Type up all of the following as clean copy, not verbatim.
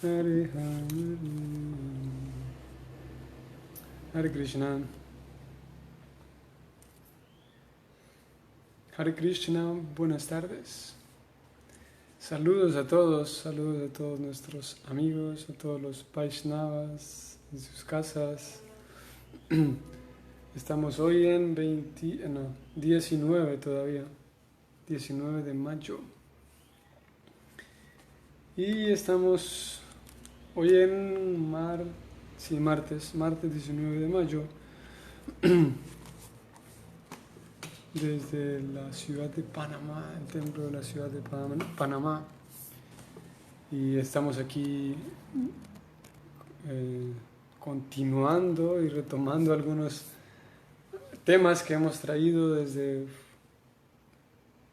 Hare Hare. Hare Krishna. Hare Krishna, buenas tardes. Saludos a todos nuestros amigos, a todos los Vaishnavas en sus casas. Estamos hoy en 19 todavía, 19 de mayo. Y estamos hoy en martes 19 de mayo, desde la ciudad de Panamá, el templo de la ciudad de Panamá. Y estamos aquí continuando y retomando algunos temas que hemos traído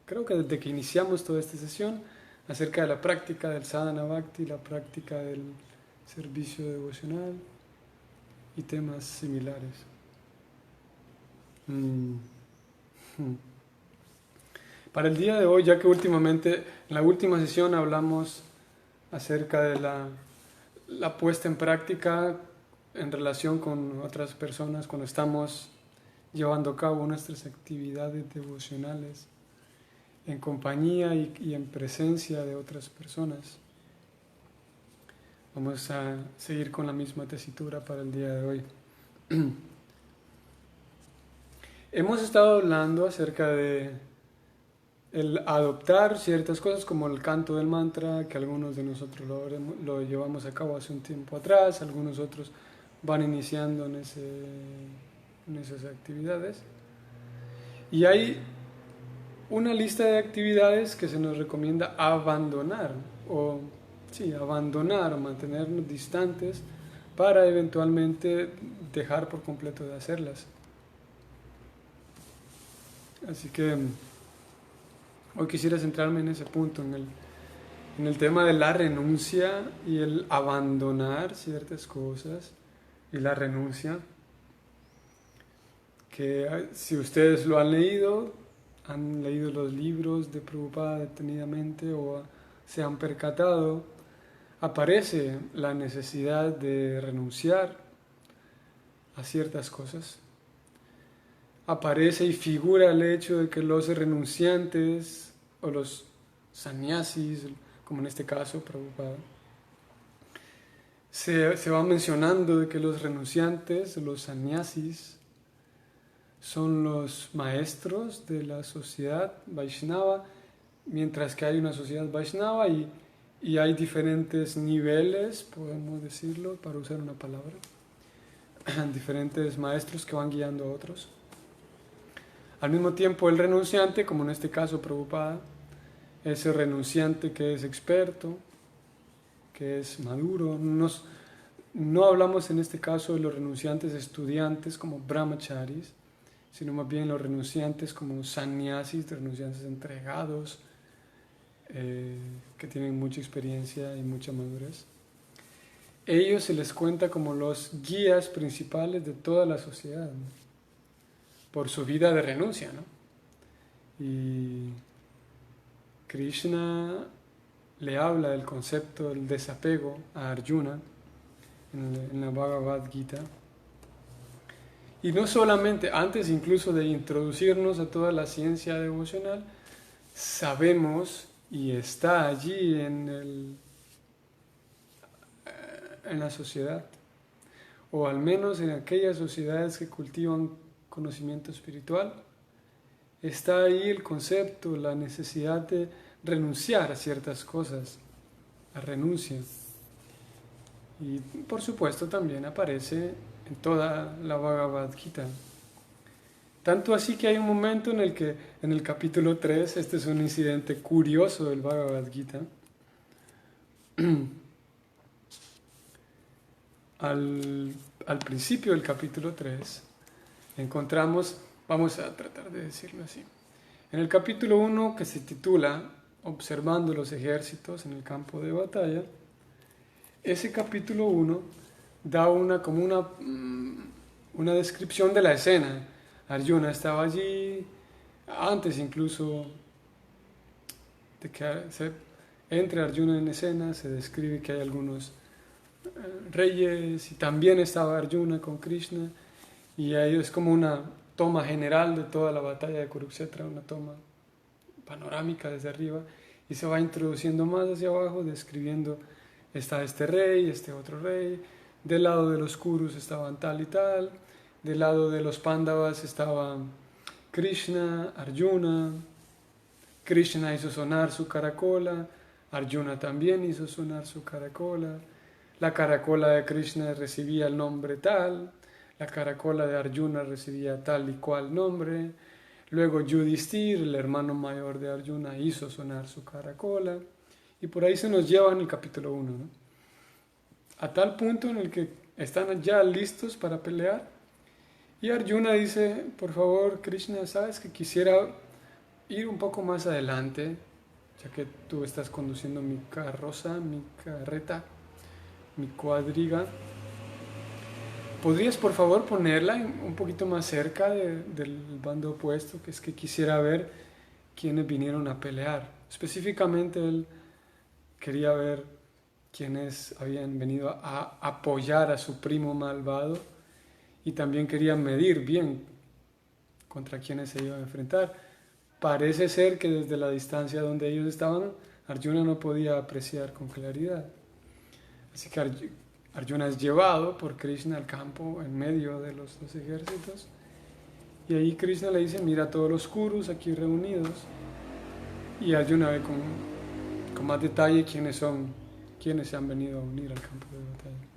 creo que desde que iniciamos toda esta sesión, acerca de la práctica del sadhana bhakti, la práctica del servicio devocional y temas similares. Para el día de hoy, ya que últimamente, en la última sesión hablamos acerca de la puesta en práctica en relación con otras personas cuando estamos llevando a cabo nuestras actividades devocionales en compañía y en presencia de otras personas. Vamos a seguir con la misma tesitura para el día de hoy. Hemos estado hablando acerca de el adoptar ciertas cosas como el canto del mantra, que algunos de nosotros lo llevamos a cabo hace un tiempo atrás, algunos otros van iniciando en esas actividades. Y hay una lista de actividades que se nos recomienda abandonar o mantenernos distantes para eventualmente dejar por completo de hacerlas. Así que hoy quisiera centrarme en ese punto, en el tema de la renuncia y el abandonar ciertas cosas y la renuncia, que si ustedes lo han leído los libros de Prabhupada detenidamente o se han percatado, aparece la necesidad de renunciar a ciertas cosas. Aparece y figura el hecho de que los renunciantes o los sannyasis, como en este caso Prabhupada, se va mencionando de que los renunciantes, los sannyasis, son los maestros de la sociedad Vaishnava, mientras que hay una sociedad Vaishnava y hay diferentes niveles, podemos decirlo, para usar una palabra, diferentes maestros que van guiando a otros. Al mismo tiempo, el renunciante, como en este caso Prabhupada, es el renunciante que es experto, que es maduro. No hablamos en este caso de los renunciantes estudiantes como brahmacharis, sino más bien los renunciantes como sannyasis, renunciantes entregados, que tienen mucha experiencia y mucha madurez. Ellos se les cuenta como los guías principales de toda la sociedad, ¿no? Por su vida de renuncia, ¿no? Y Krishna le habla del concepto del desapego a Arjuna en la Bhagavad Gita. Y no solamente, antes incluso de introducirnos a toda la ciencia devocional, sabemos y está allí en la sociedad, o al menos en aquellas sociedades que cultivan conocimiento espiritual, está ahí el concepto, la necesidad de renunciar a ciertas cosas, la renuncia. Y por supuesto también aparece en toda la Bhagavad Gita. Tanto así que hay un momento en el que en el capítulo 3, este es un incidente curioso del Bhagavad Gita, al principio del capítulo 3 encontramos, vamos a tratar de decirlo así, en el capítulo 1 que se titula Observando los ejércitos en el campo de batalla, ese capítulo 1 da una descripción de la escena. Arjuna estaba allí, antes incluso de que Entra Arjuna en escena, se describe que hay algunos reyes y también estaba Arjuna con Krishna y ahí es como una toma general de toda la batalla de Kurukshetra, una toma panorámica desde arriba y se va introduciendo más hacia abajo describiendo está este rey, este otro rey, del lado de los Kurus estaban tal y tal, del lado de los Pándavas estaba Krishna, Arjuna, Krishna hizo sonar su caracola, Arjuna también hizo sonar su caracola, la caracola de Krishna recibía el nombre tal, la caracola de Arjuna recibía tal y cual nombre, luego Yudhishthir, el hermano mayor de Arjuna, hizo sonar su caracola, y por ahí se nos lleva en el capítulo 1, ¿no? A tal punto en el que están ya listos para pelear, y Arjuna dice, por favor Krishna, sabes que quisiera ir un poco más adelante, ya que tú estás conduciendo mi carroza, mi carreta, mi cuadriga. ¿Podrías por favor ponerla un poquito más cerca del bando opuesto? Que es que quisiera ver quiénes vinieron a pelear. Específicamente él quería ver quiénes habían venido a apoyar a su primo malvado y también quería medir bien contra quiénes se iban a enfrentar. Parece ser que desde la distancia donde ellos estaban, Arjuna no podía apreciar con claridad. Así que Arjuna es llevado por Krishna al campo en medio de los dos ejércitos. Y ahí Krishna le dice, mira a todos los Kurus aquí reunidos. Y Arjuna ve con más detalle quiénes se han venido a unir al campo de batalla.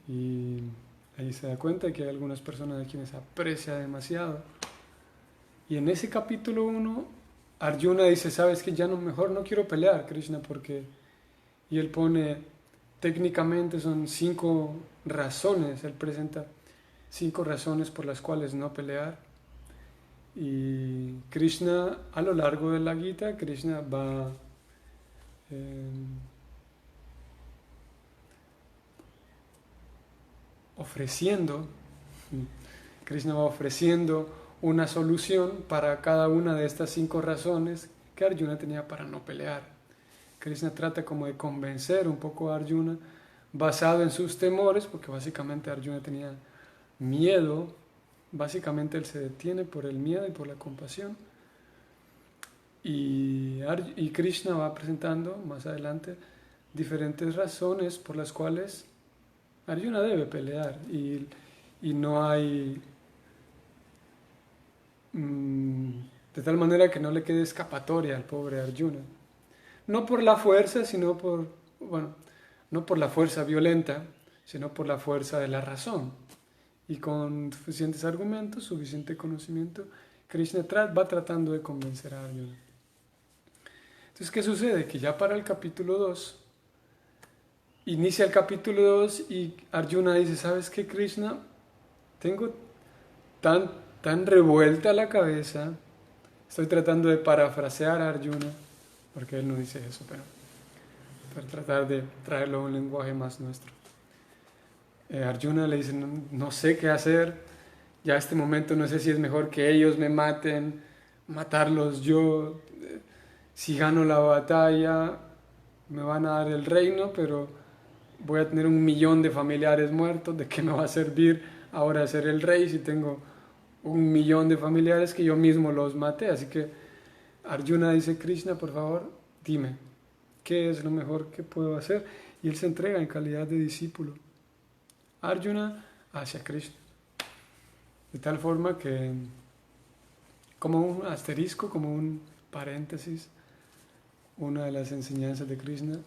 Y ahí se da cuenta que hay algunas personas a quienes aprecia demasiado. Y en ese capítulo 1, Arjuna dice, sabes que ya mejor no quiero pelear, Krishna, porque... Y él pone, técnicamente son 5 razones, él presenta 5 razones por las cuales no pelear. Y Krishna, a lo largo de la Gita, Krishna va ofreciendo una solución para cada una de estas 5 razones que Arjuna tenía para no pelear. Krishna trata como de convencer un poco a Arjuna basado en sus temores, porque básicamente Arjuna tenía miedo, básicamente él se detiene por el miedo y por la compasión. Y Krishna va presentando más adelante diferentes razones por las cuales Arjuna debe pelear y no hay... de tal manera que no le quede escapatoria al pobre Arjuna. No por la fuerza, sino no por la fuerza violenta, sino por la fuerza de la razón. Y con suficientes argumentos, suficiente conocimiento, Krishna va tratando de convencer a Arjuna. Entonces, ¿qué sucede? Que ya para el capítulo 2, inicia el capítulo 2 y Arjuna dice, ¿sabes qué, Krishna? Tengo tan revuelta la cabeza, estoy tratando de parafrasear a Arjuna, porque él no dice eso, pero para tratar de traerlo a un lenguaje más nuestro. Arjuna le dice, no sé qué hacer, ya a este momento no sé si es mejor que ellos me maten, matarlos yo, si gano la batalla me van a dar el reino, pero voy a tener 1.000.000 de familiares muertos, ¿de qué me va a servir ahora ser el rey si tengo 1.000.000 de familiares que yo mismo los maté? Así que Arjuna dice, Krishna, por favor, dime, ¿qué es lo mejor que puedo hacer? Y él se entrega en calidad de discípulo. Arjuna hacia Krishna. De tal forma que, como un asterisco, como un paréntesis, una de las enseñanzas de Krishna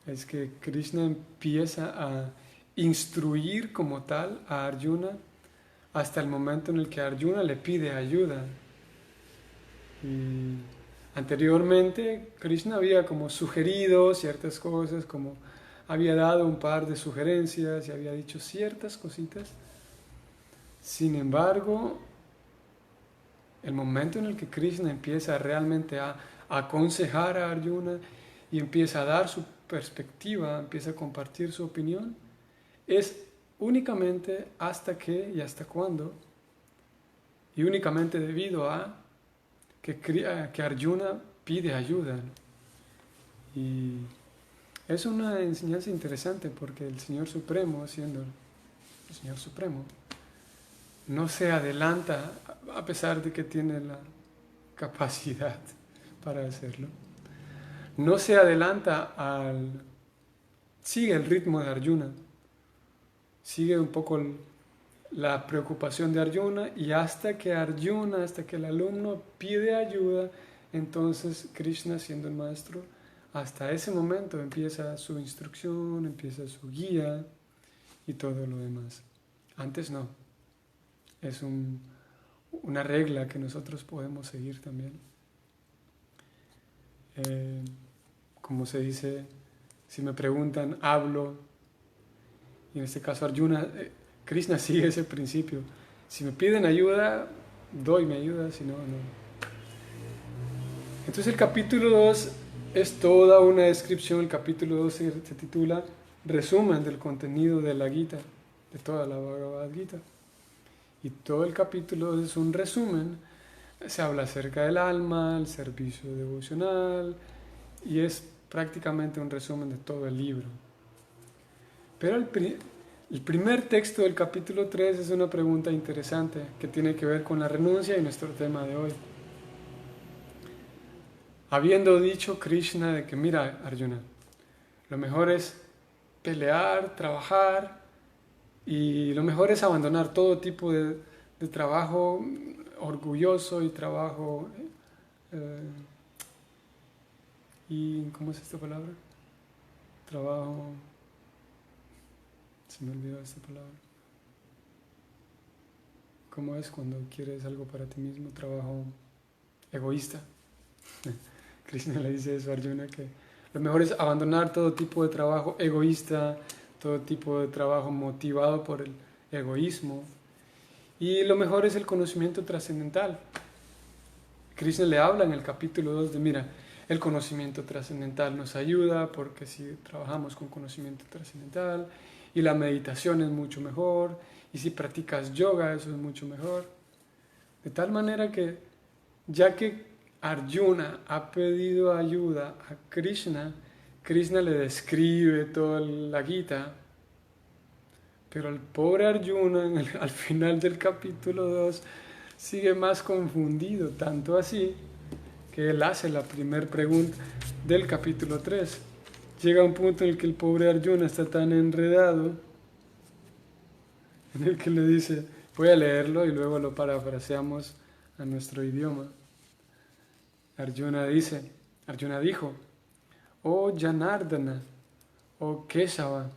es que Krishna empieza a instruir como tal a Arjuna hasta el momento en el que Arjuna le pide ayuda. Y anteriormente Krishna había como sugerido ciertas cosas, como había dado un par de sugerencias y había dicho ciertas cositas. Sin embargo, el momento en el que Krishna empieza realmente a aconsejar a Arjuna y empieza a dar su perspectiva, empieza a compartir su opinión, es únicamente hasta que y hasta cuándo, y únicamente debido a que Arjuna pide ayuda. Y es una enseñanza interesante porque el Señor Supremo, siendo el Señor Supremo, no se adelanta a pesar de que tiene la capacidad para hacerlo. No se adelanta sigue el ritmo de Arjuna, sigue un poco la preocupación de Arjuna, y hasta que el alumno pide ayuda, entonces Krishna, siendo el maestro, hasta ese momento empieza su instrucción, empieza su guía y todo lo demás. Antes no. Es una regla que nosotros podemos seguir también. Como se dice, si me preguntan, hablo, y en este caso Arjuna, Krishna sigue ese principio. Si me piden ayuda, doy mi ayuda, si no, no. Entonces el capítulo 2 es toda una descripción. El capítulo 2 se titula Resumen del contenido de la Gita, de toda la Bhagavad Gita. Y todo el capítulo 2 es un resumen. Se habla acerca del alma, el servicio devocional, y es prácticamente un resumen de todo el libro. Pero el primer texto del capítulo 3 es una pregunta interesante que tiene que ver con la renuncia y nuestro tema de hoy. Habiendo dicho Krishna de que, mira Arjuna, lo mejor es pelear, trabajar, y lo mejor es abandonar todo tipo de trabajo orgulloso y trabajo... ¿y cómo es esta palabra? Trabajo... Se me olvidó esta palabra. ¿Cómo es cuando quieres algo para ti mismo? Trabajo egoísta. Krishna le dice eso a Arjuna, que lo mejor es abandonar todo tipo de trabajo egoísta, todo tipo de trabajo motivado por el egoísmo. Y lo mejor es el conocimiento trascendental. Krishna le habla en el capítulo 2 de, mira, el conocimiento trascendental nos ayuda porque si trabajamos con conocimiento trascendental, y la meditación es mucho mejor, y si practicas yoga eso es mucho mejor. De tal manera que, ya que Arjuna ha pedido ayuda a Krishna, Krishna le describe toda la Gita, pero el pobre Arjuna al final del capítulo 2 sigue más confundido, tanto así que él hace la primera pregunta del capítulo 3. Llega un punto en el que el pobre Arjuna está tan enredado, en el que le dice, voy a leerlo y luego lo parafraseamos a nuestro idioma. Arjuna dijo, oh Janardana, oh Keshava,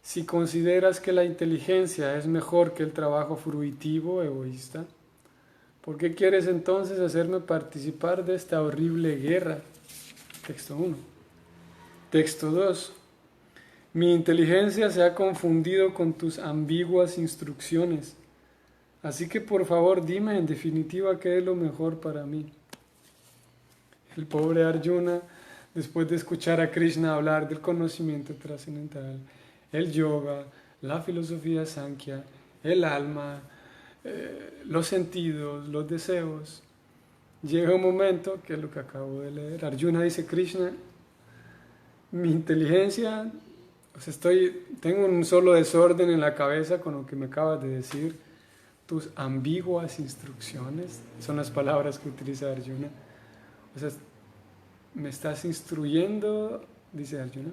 si consideras que la inteligencia es mejor que el trabajo fruitivo egoísta, ¿por qué quieres entonces hacerme participar de esta horrible guerra? Texto 1. Texto 2. Mi inteligencia se ha confundido con tus ambiguas instrucciones, así que por favor dime en definitiva qué es lo mejor para mí. El pobre Arjuna, después de escuchar a Krishna hablar del conocimiento trascendental, el yoga, la filosofía Sankhya, el alma, los sentidos, los deseos, llega un momento, que es lo que acabo de leer, Arjuna dice, Krishna, mi inteligencia, tengo un solo desorden en la cabeza con lo que me acabas de decir, tus ambiguas instrucciones, son las palabras que utiliza Arjuna. O sea, me estás instruyendo, dice Arjuna,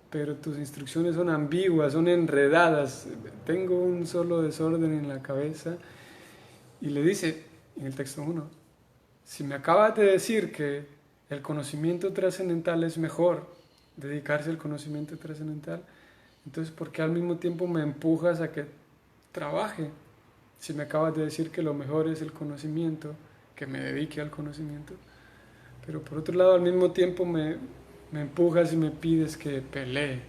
pero tus instrucciones son ambiguas, son enredadas, tengo un solo desorden en la cabeza. Y le dice en el texto 1, si me acabas de decir que el conocimiento trascendental es mejor, dedicarse al conocimiento trascendental, entonces ¿por qué al mismo tiempo me empujas a que trabaje? Si me acabas de decir que lo mejor es el conocimiento, que me dedique al conocimiento, pero por otro lado al mismo tiempo me empujas y me pides que pelee.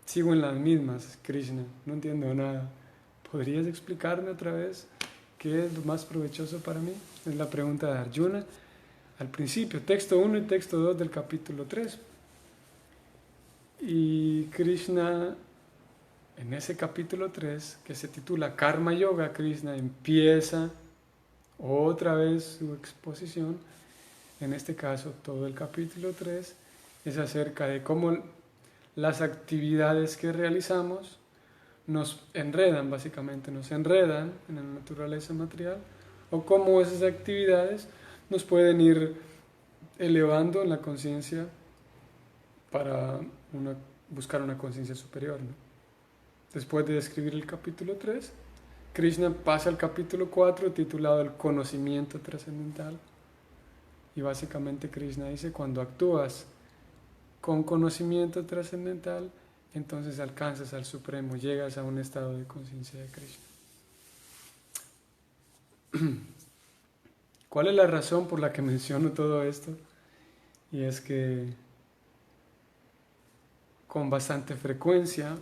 Sigo en las mismas, Krishna, no entiendo nada. ¿Podrías explicarme otra vez qué es lo más provechoso para mí? Es la pregunta de Arjuna al principio, texto 1 y texto 2 del capítulo 3. Y Krishna, en ese capítulo 3, que se titula Karma Yoga, Krishna empieza otra vez su exposición en este caso todo el capítulo 3, es acerca de cómo las actividades que realizamos nos enredan, básicamente, nos enredan en la naturaleza material, o cómo esas actividades nos pueden ir elevando en la conciencia para buscar una conciencia superior, ¿no? Después de describir el capítulo 3, Krishna pasa al capítulo 4 titulado El conocimiento trascendental. Y básicamente Krishna dice, cuando actúas con conocimiento trascendental, entonces alcanzas al Supremo, llegas a un estado de conciencia de Krishna. ¿Cuál es la razón por la que menciono todo esto? Y es que con bastante frecuencia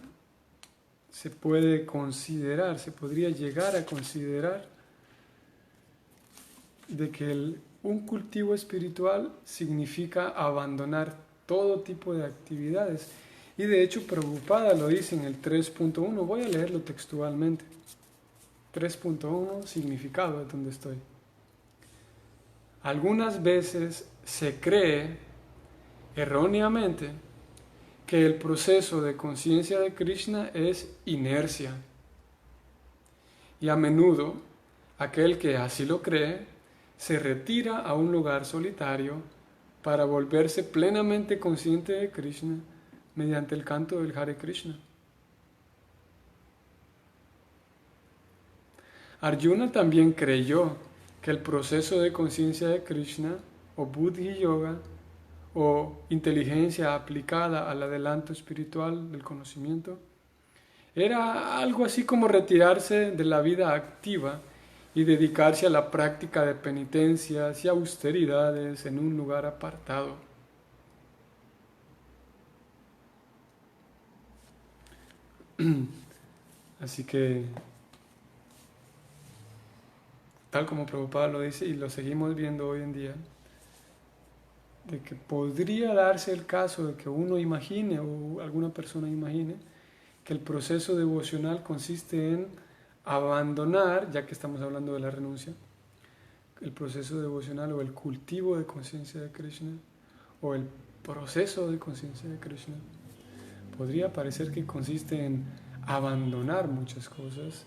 se puede considerar, se podría llegar a considerar de que un cultivo espiritual significa abandonar todo tipo de actividades. Y de hecho Prabhupada lo dice en el 3.1, voy a leerlo textualmente. 3.1, significado de donde estoy. Algunas veces se cree erróneamente que el proceso de conciencia de Krishna es inercia. Y a menudo aquel que así lo cree se retira a un lugar solitario para volverse plenamente consciente de Krishna mediante el canto del Hare Krishna. Arjuna también creyó que el proceso de conciencia de Krishna, o Buddhi Yoga, o inteligencia aplicada al adelanto espiritual del conocimiento, era algo así como retirarse de la vida activa y dedicarse a la práctica de penitencias y austeridades en un lugar apartado. Así que, tal como Prabhupada lo dice y lo seguimos viendo hoy en día, de que podría darse el caso de que uno imagine o alguna persona imagine que el proceso devocional consiste en abandonar, ya que estamos hablando de la renuncia, el proceso devocional o el cultivo de conciencia de Krishna o el proceso de conciencia de Krishna podría parecer que consiste en abandonar muchas cosas.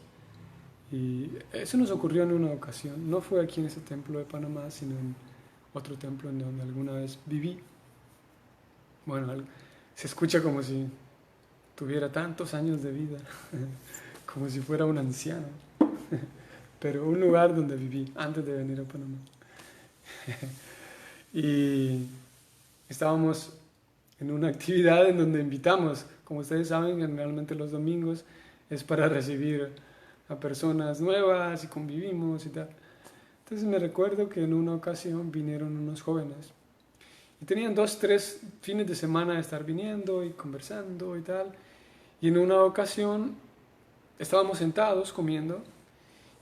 Y eso nos ocurrió en una ocasión. No fue aquí en ese templo de Panamá, sino en otro templo en donde alguna vez viví. Bueno, se escucha como si tuviera tantos años de vida, como si fuera un anciano. Pero un lugar donde viví antes de venir a Panamá. Y estábamos en una actividad en donde invitamos, como ustedes saben, generalmente los domingos es para recibir a personas nuevas y convivimos y tal. Entonces me recuerdo que en una ocasión vinieron unos jóvenes y tenían 2, 3 fines de semana de estar viniendo y conversando y tal. Y en una ocasión estábamos sentados comiendo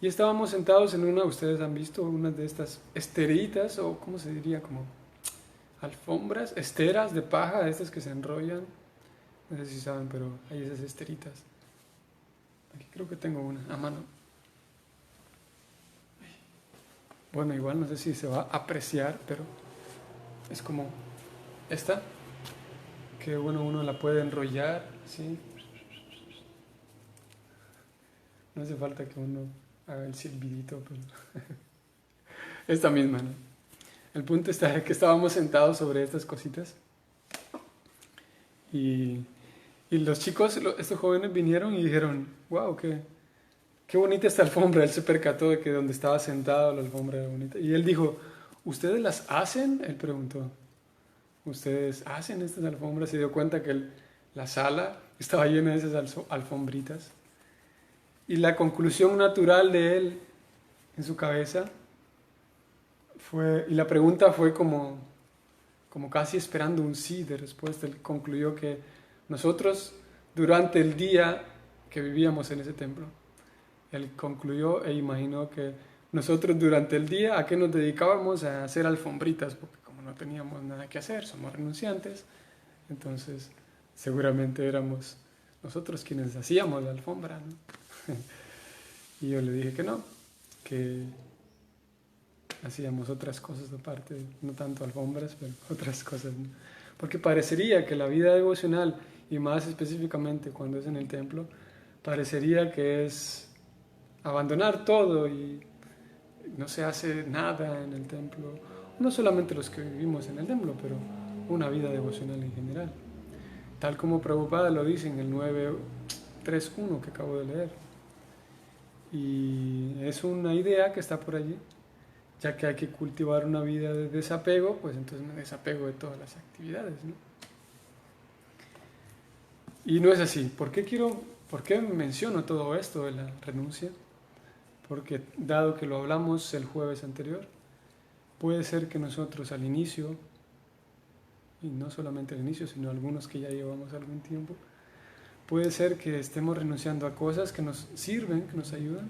y estábamos sentados en una, ustedes han visto, una de estas esteritas o cómo se diría, como alfombras, esteras de paja, estas que se enrollan. No sé si saben, pero hay esas esteritas. Aquí creo que tengo una a mano. Bueno, igual no sé si se va a apreciar, pero es como esta, que bueno, uno la puede enrollar, ¿sí? No hace falta que uno haga el silbidito, pero esta misma, ¿no? El punto está que estábamos sentados sobre estas cositas y los chicos, estos jóvenes vinieron y dijeron, wow, qué bonita esta alfombra. Él se percató de que donde estaba sentado la alfombra era bonita. Y él dijo, ¿ustedes las hacen? Él preguntó, ¿ustedes hacen estas alfombras? Se dio cuenta que la sala estaba llena de esas alfombritas. Y la conclusión natural de él en su cabeza fue, y la pregunta fue como casi esperando un sí de respuesta. Él concluyó que nosotros durante el día que vivíamos en ese templo, él concluyó e imaginó que nosotros durante el día a qué nos dedicábamos a hacer alfombritas, porque como no teníamos nada que hacer, somos renunciantes, entonces seguramente éramos nosotros quienes hacíamos la alfombra, ¿no? Y yo le dije que no, que hacíamos otras cosas aparte, no tanto alfombras, pero otras cosas, ¿no? Porque parecería que la vida devocional, y más específicamente cuando es en el templo, parecería que es abandonar todo y no se hace nada en el templo, no solamente los que vivimos en el templo, pero una vida devocional en general, tal como Prabhupada lo dice en el 9.3.1 que acabo de leer. Y es una idea que está por allí, ya que hay que cultivar una vida de desapego, pues entonces me desapego de todas las actividades, ¿no? Y no es así. ¿Por qué menciono todo esto de la renuncia? Porque dado que lo hablamos el jueves anterior, puede ser que nosotros al inicio, y no solamente al inicio, sino algunos que ya llevamos algún tiempo, puede ser que estemos renunciando a cosas que nos sirven, que nos ayudan.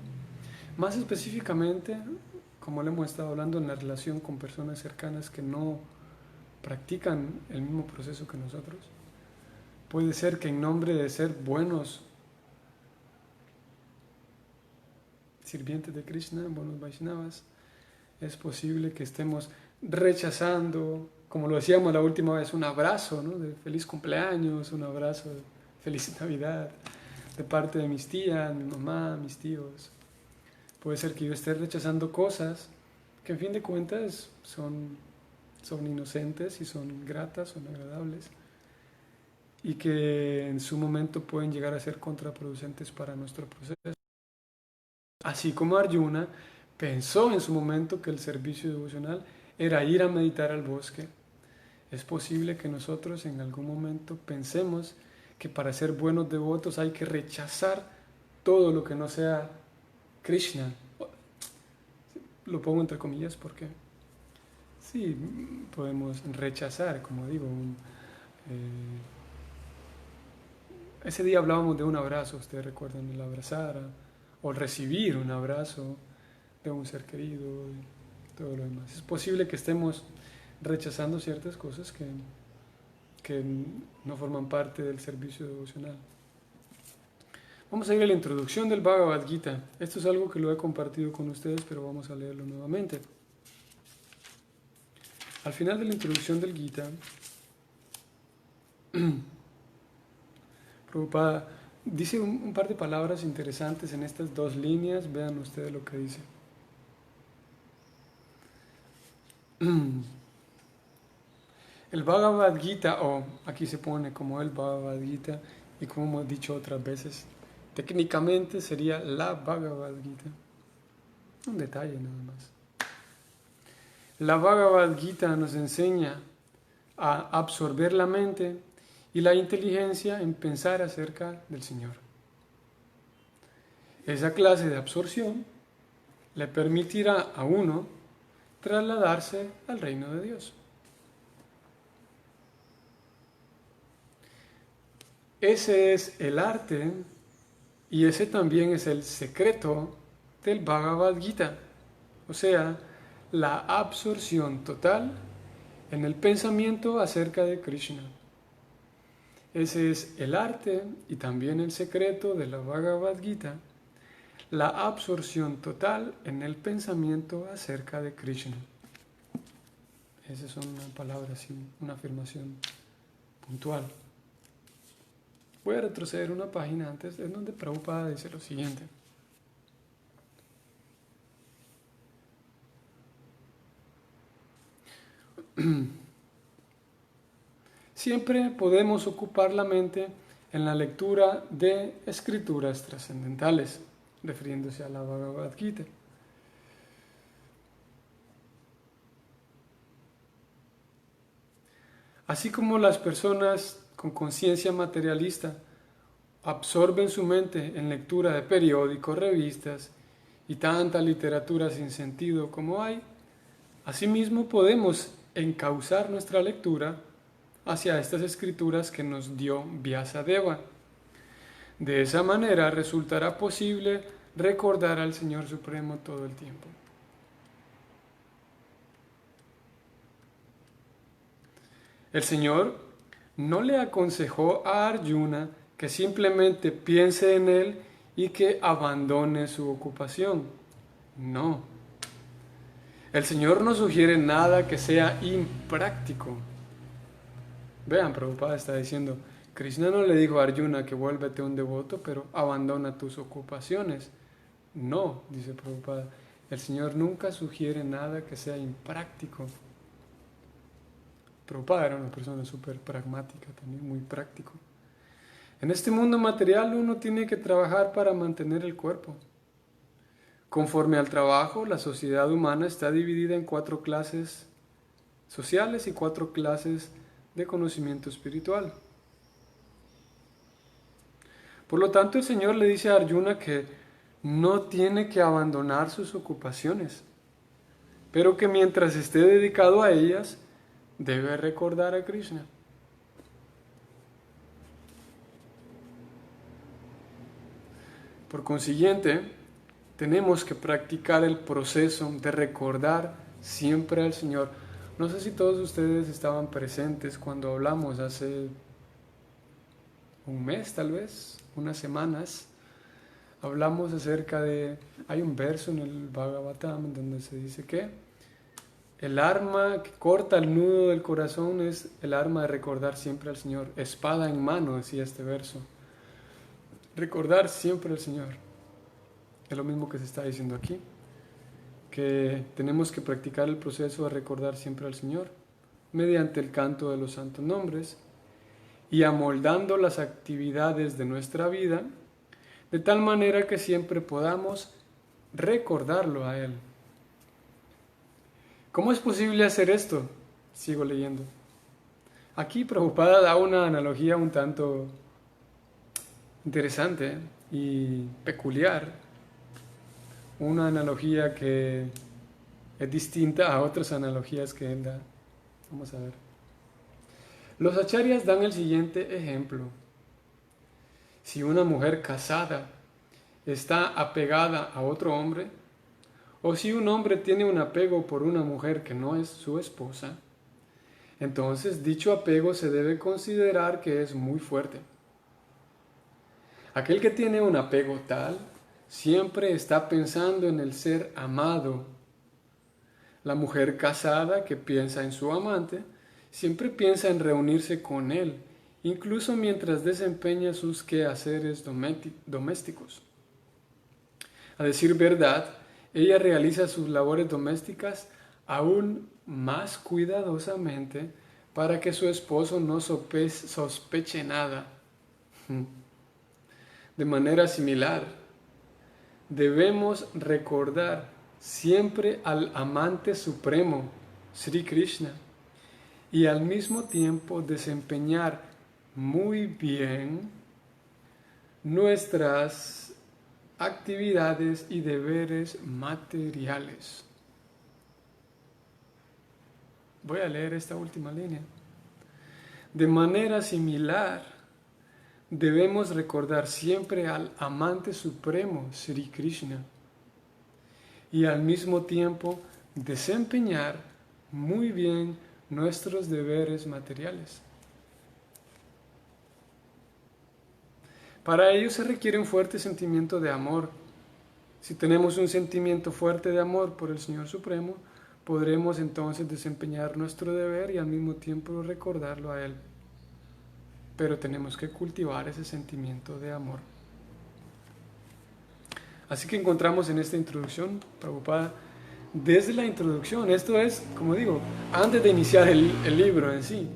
Más específicamente, como le hemos estado hablando en la relación con personas cercanas que no practican el mismo proceso que nosotros, puede ser que en nombre de ser buenos sirvientes de Krishna, buenos Vaishnavas, es posible que estemos rechazando, como lo decíamos la última vez, un abrazo, ¿no? De feliz cumpleaños, un abrazo de feliz Navidad, de parte de mis tías, mi mamá, mis tíos. Puede ser que yo esté rechazando cosas que en fin de cuentas son inocentes y son gratas, son agradables, y que en su momento pueden llegar a ser contraproducentes para nuestro proceso. Así como Arjuna pensó en su momento que el servicio devocional era ir a meditar al bosque, es posible que nosotros en algún momento pensemos que para ser buenos devotos hay que rechazar todo lo que no sea Krishna. Lo pongo entre comillas porque sí, podemos rechazar, como digo, ese día hablábamos de un abrazo, ustedes recuerdan el abrazar o recibir un abrazo de un ser querido y todo lo demás. Es posible que estemos rechazando ciertas cosas que no forman parte del servicio devocional. Vamos a ir a la introducción del Bhagavad Gita. Esto es algo que lo he compartido con ustedes, pero vamos a leerlo nuevamente. Al final de la introducción del Gita, Prabhupada dice un par de palabras interesantes en estas dos líneas. Vean ustedes lo que dice. El Bhagavad Gita, o aquí se pone como el Bhagavad Gita, y como hemos dicho otras veces, técnicamente sería la Bhagavad Gita. Un detalle nada más. La Bhagavad Gita nos enseña a absorber la mente y la inteligencia en pensar acerca del Señor. Esa clase de absorción le permitirá a uno trasladarse al reino de Dios. Ese es el arte y ese también es el secreto del Bhagavad Gita, o sea, la absorción total en el pensamiento acerca de Krishna. Ese es el arte y también el secreto de la Bhagavad Gita, la absorción total en el pensamiento acerca de Krishna. Esas son una palabra así, una afirmación puntual. Voy a retroceder una página antes, en donde Prabhupada dice lo siguiente. Siempre podemos ocupar la mente en la lectura de escrituras trascendentales, refiriéndose a la Bhagavad Gita. Así como las personas con conciencia materialista absorben su mente en lectura de periódicos, revistas y tanta literatura sin sentido como hay, asimismo podemos encauzar nuestra lectura hacia estas escrituras que nos dio Vyasadeva. De esa manera resultará posible recordar al Señor Supremo todo el tiempo. El Señor no le aconsejó a Arjuna que simplemente piense en Él y que abandone su ocupación. No. El Señor no sugiere nada que sea impráctico. Vean, Prabhupada está diciendo, Krishna no le dijo a Arjuna que vuélvete un devoto, pero abandona tus ocupaciones. No, dice Prabhupada, el Señor nunca sugiere nada que sea impráctico. Prabhupada era una persona súper pragmática, también muy práctico. En este mundo material uno tiene que trabajar para mantener el cuerpo. Conforme al trabajo, la sociedad humana está dividida en 4 clases sociales y 4 clases de conocimiento espiritual. Por lo tanto, el Señor le dice a Arjuna que no tiene que abandonar sus ocupaciones, pero que mientras esté dedicado a ellas, debe recordar a Krishna. Por consiguiente, tenemos que practicar el proceso de recordar siempre al Señor. No sé si todos ustedes estaban presentes cuando hablamos hace un mes, tal vez, unas semanas. Hablamos acerca de, hay un verso en el Bhagavatam donde se dice que el arma que corta el nudo del corazón es el arma de recordar siempre al Señor. Espada en mano, decía este verso. Recordar siempre al Señor. Es lo mismo que se está diciendo aquí, que tenemos que practicar el proceso de recordar siempre al Señor mediante el canto de los santos nombres y amoldando las actividades de nuestra vida de tal manera que siempre podamos recordarlo a Él. ¿Cómo es posible hacer esto? Sigo leyendo. Aquí Prabhupada da una analogía un tanto interesante y peculiar. Una analogía que es distinta a otras analogías que él da. Vamos a ver. Los acharyas dan el siguiente ejemplo. Si una mujer casada está apegada a otro hombre, o si un hombre tiene un apego por una mujer que no es su esposa, entonces dicho apego se debe considerar que es muy fuerte. Aquel que tiene un apego tal siempre está pensando en el ser amado. La mujer casada que piensa en su amante siempre piensa en reunirse con él, incluso mientras desempeña sus quehaceres domésticos. A decir verdad, ella realiza sus labores domésticas aún más cuidadosamente para que su esposo no sospeche nada. De manera similar, debemos recordar siempre al amante supremo, Sri Krishna, y al mismo tiempo desempeñar muy bien nuestras actividades y deberes materiales. Voy a leer esta última línea. De manera similar, debemos recordar siempre al amante supremo, Sri Krishna, y al mismo tiempo desempeñar muy bien nuestros deberes materiales. Para ello se requiere un fuerte sentimiento de amor. Si tenemos un sentimiento fuerte de amor por el Señor Supremo, podremos entonces desempeñar nuestro deber y al mismo tiempo recordarlo a Él. Pero tenemos que cultivar ese sentimiento de amor. Así que encontramos en esta introducción, Prabhupada, desde la introducción, esto es, como digo, antes de iniciar el libro en sí,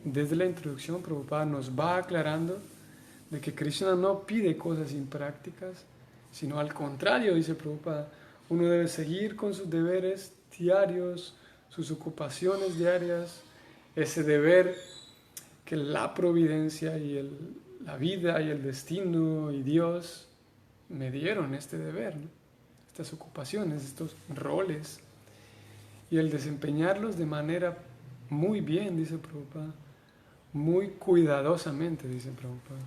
desde la introducción Prabhupada nos va aclarando de que Krishna no pide cosas imprácticas, sino al contrario, dice Prabhupada, uno debe seguir con sus deberes diarios, sus ocupaciones diarias, ese deber que la providencia y la vida y el destino y Dios me dieron este deber, ¿no? Estas ocupaciones, estos roles, y el desempeñarlos de manera muy bien, dice Prabhupada, muy cuidadosamente, dice Prabhupada.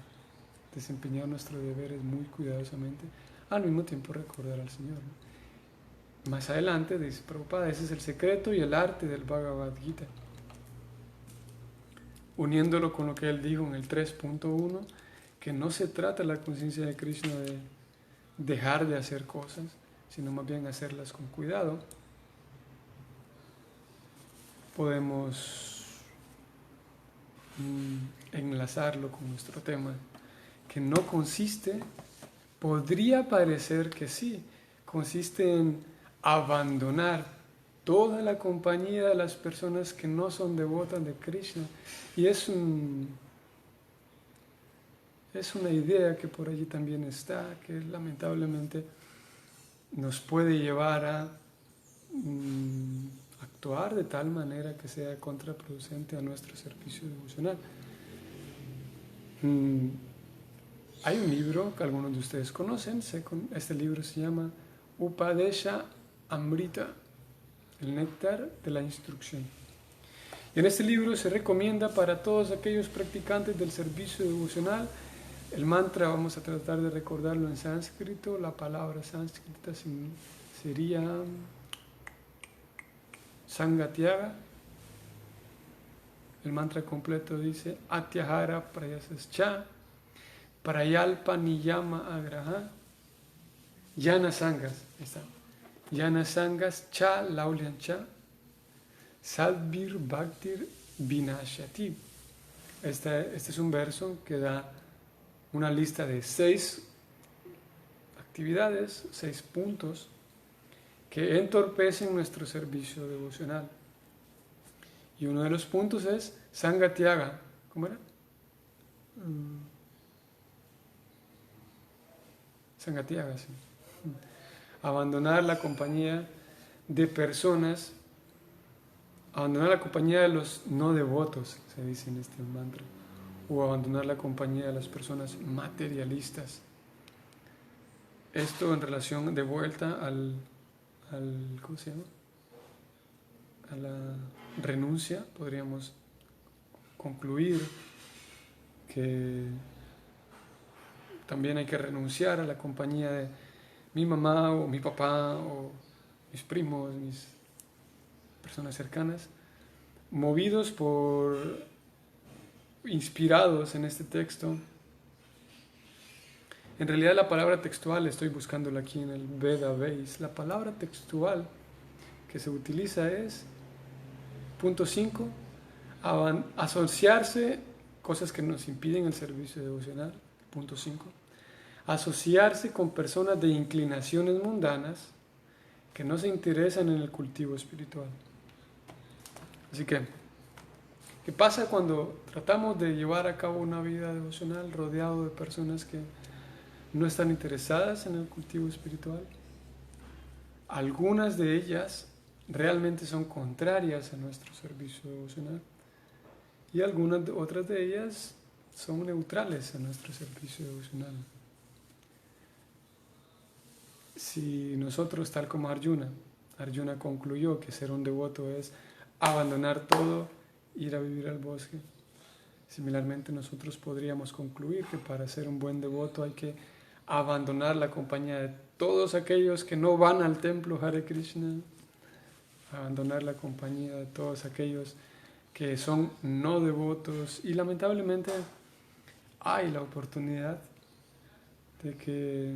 Desempeñar nuestros deberes muy cuidadosamente, al mismo tiempo recordar al Señor, ¿no? Más adelante dice Prabhupada, ese es el secreto y el arte del Bhagavad Gita. Uniéndolo con lo que él dijo en el 3.1, que no se trata la conciencia de Krishna de dejar de hacer cosas, sino más bien hacerlas con cuidado. podemos enlazarlo con nuestro tema, que no consiste, podría parecer que sí, consiste en abandonar toda la compañía de las personas que no son devotas de Krishna. Y es una idea que por allí también está, que lamentablemente nos puede llevar a actuar de tal manera que sea contraproducente a nuestro servicio devocional. Hay un libro que algunos de ustedes conocen, este libro se llama Upadesha Amrita, el néctar de la instrucción. Y en este libro se recomienda para todos aquellos practicantes del servicio devocional el mantra. Vamos a tratar de recordarlo en sánscrito. La palabra sánscrita sería Sangatyaga. El mantra completo dice Atyahara Prayasascha Prayalpa Niyama Agraha Yana Sangas. Yana Sangas Cha Laulyan Cha Sadbir Bhaktir Vinashati. Este es un verso que da una lista de 6 actividades, 6 puntos que entorpecen nuestro servicio devocional. Y uno de los puntos es Sangatyaga. ¿Cómo era? Sangatyaga, sí. Abandonar la compañía de personas, abandonar la compañía de los no devotos, se dice en este mantra, o abandonar la compañía de las personas materialistas. Esto en relación de vuelta al ¿cómo se llama? A la renuncia. Podríamos concluir que también hay que renunciar a la compañía de mi mamá o mi papá o mis primos, mis personas cercanas, inspirados en este texto. En realidad la palabra textual, estoy buscándola aquí en el Veda Base, la palabra textual que se utiliza es, punto 5, asociarse, cosas que nos impiden el servicio devocional, punto 5, asociarse con personas de inclinaciones mundanas que no se interesan en el cultivo espiritual. Así que, ¿qué pasa cuando tratamos de llevar a cabo una vida devocional rodeado de personas que no están interesadas en el cultivo espiritual? Algunas de ellas realmente son contrarias a nuestro servicio devocional y otras de ellas son neutrales a nuestro servicio devocional. Si nosotros, tal como Arjuna concluyó que ser un devoto es abandonar todo, ir a vivir al bosque, similarmente nosotros podríamos concluir que para ser un buen devoto hay que abandonar la compañía de todos aquellos que no van al templo Hare Krishna, abandonar la compañía de todos aquellos que son no devotos, y lamentablemente hay la oportunidad de que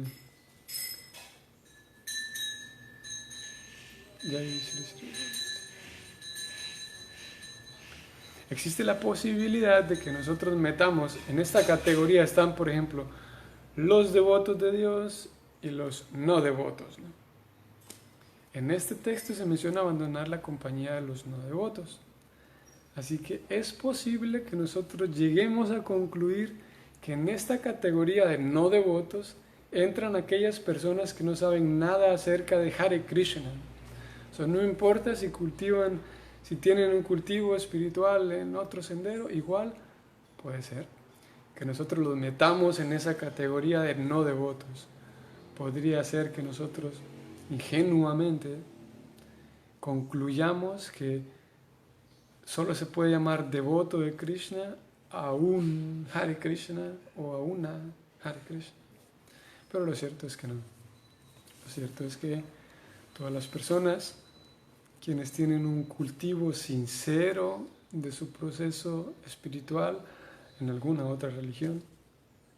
existe la posibilidad de que nosotros metamos en esta categoría, están por ejemplo los devotos de Dios y los no devotos, ¿no? En este texto se menciona abandonar la compañía de los no devotos. Así que es posible que nosotros lleguemos a concluir que en esta categoría de no devotos entran aquellas personas que no saben nada acerca de Hare Krishna. O sea, no importa si tienen un cultivo espiritual en otro sendero, igual puede ser que nosotros los metamos en esa categoría de no devotos. Podría ser que nosotros ingenuamente concluyamos que solo se puede llamar devoto de Krishna a un Hare Krishna o a una Hare Krishna. Pero lo cierto es que no. Lo cierto es que todas las personas quienes tienen un cultivo sincero de su proceso espiritual en alguna otra religión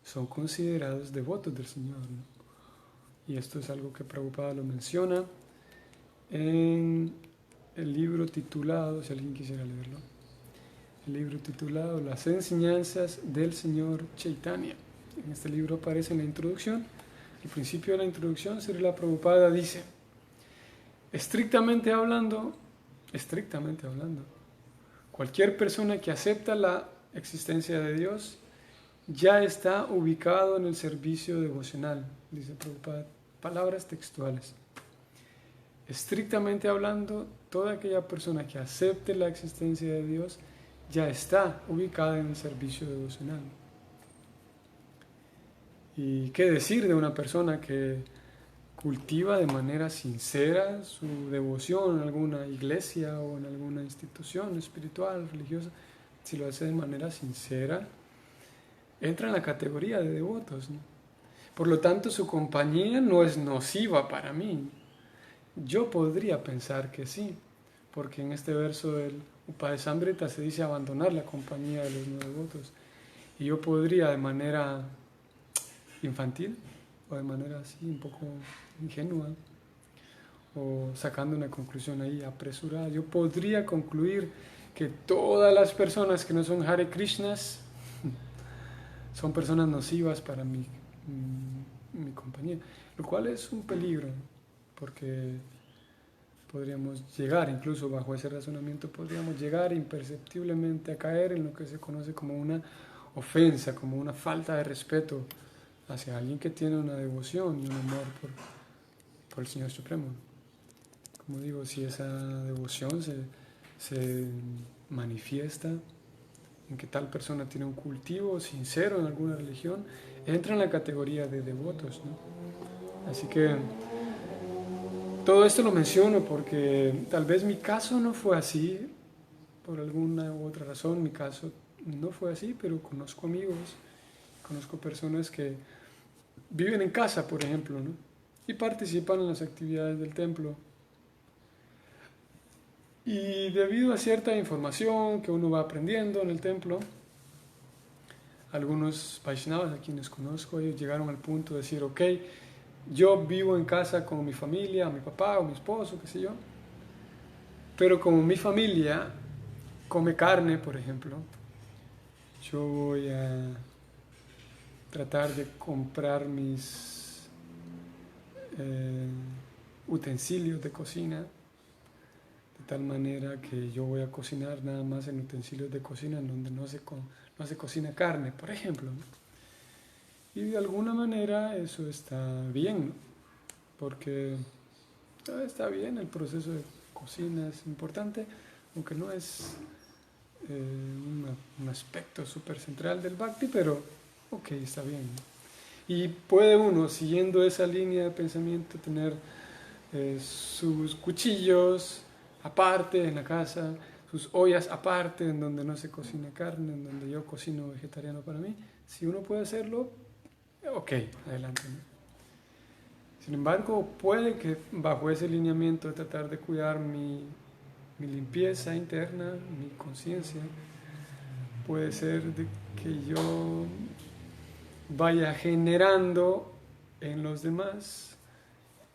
son considerados devotos del Señor, ¿no? Y esto es algo que Prabhupada lo menciona en el libro titulado, si alguien quisiera leerlo, el libro titulado Las enseñanzas del Señor Chaitanya. En este libro aparece en la introducción, al principio de la introducción, Srila Prabhupada dice, estrictamente hablando, cualquier persona que acepta la existencia de Dios ya está ubicado en el servicio devocional, dice Prabhupada, palabras textuales. Estrictamente hablando, toda aquella persona que acepte la existencia de Dios ya está ubicada en el servicio devocional. ¿Y qué decir de una persona que cultiva de manera sincera su devoción en alguna iglesia o en alguna institución espiritual, religiosa? Si lo hace de manera sincera, entra en la categoría de devotos, ¿no? Por lo tanto, su compañía no es nociva para mí. Yo podría pensar que sí, porque en este verso del Upadesamrita se dice abandonar la compañía de los no devotos. Y yo podría de manera infantil o de manera así un poco ingenua o sacando una conclusión ahí apresurada, yo podría concluir que todas las personas que no son Hare Krishnas son personas nocivas para mi compañía, lo cual es un peligro, porque podríamos llegar, incluso bajo ese razonamiento, podríamos llegar imperceptiblemente a caer en lo que se conoce como una ofensa, como una falta de respeto hacia alguien que tiene una devoción y un amor por el Señor Supremo. Como digo, si esa devoción se manifiesta en que tal persona tiene un cultivo sincero en alguna religión, entra en la categoría de devotos, ¿no? Así que todo esto lo menciono porque tal vez mi caso no fue así, por alguna u otra razón mi caso no fue así, pero conozco amigos, conozco personas que viven en casa, por ejemplo, ¿no? Y participan en las actividades del templo. Y debido a cierta información que uno va aprendiendo en el templo, algunos Vaishnavas a quienes conozco, ellos llegaron al punto de decir, ok, yo vivo en casa con mi familia, mi papá o mi esposo, qué sé yo, pero como mi familia come carne, por ejemplo, yo voy a tratar de comprar mis utensilios de cocina, de tal manera que yo voy a cocinar nada más en utensilios de cocina en donde no se cocina carne, por ejemplo, ¿no? Y de alguna manera eso está bien, ¿no? Porque está bien, el proceso de cocina es importante, aunque no es un aspecto súper central del Bhakti, pero ok, está bien, ¿no? Y puede uno, siguiendo esa línea de pensamiento, tener sus cuchillos aparte en la casa, sus ollas aparte en donde no se cocina carne, en donde yo cocino vegetariano para mí. Si uno puede hacerlo, ok, adelante, ¿no? Sin embargo, puede que bajo ese lineamiento de tratar de cuidar mi limpieza interna, mi conciencia, puede ser de que yo vaya generando en los demás,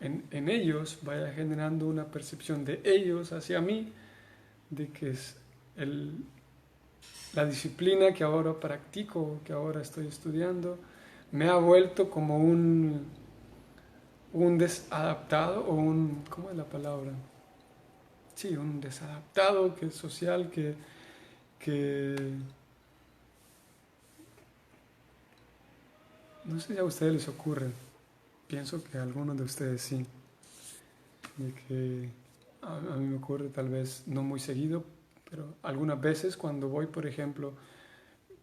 en ellos, vaya generando una percepción de ellos hacia mí, de que es la disciplina que ahora practico, que ahora estoy estudiando, me ha vuelto como un desadaptado o ¿cómo es la palabra? Sí, un desadaptado que es social, que no sé si a ustedes les ocurre, pienso que a algunos de ustedes sí, de que a mí me ocurre tal vez no muy seguido, pero algunas veces cuando voy, por ejemplo,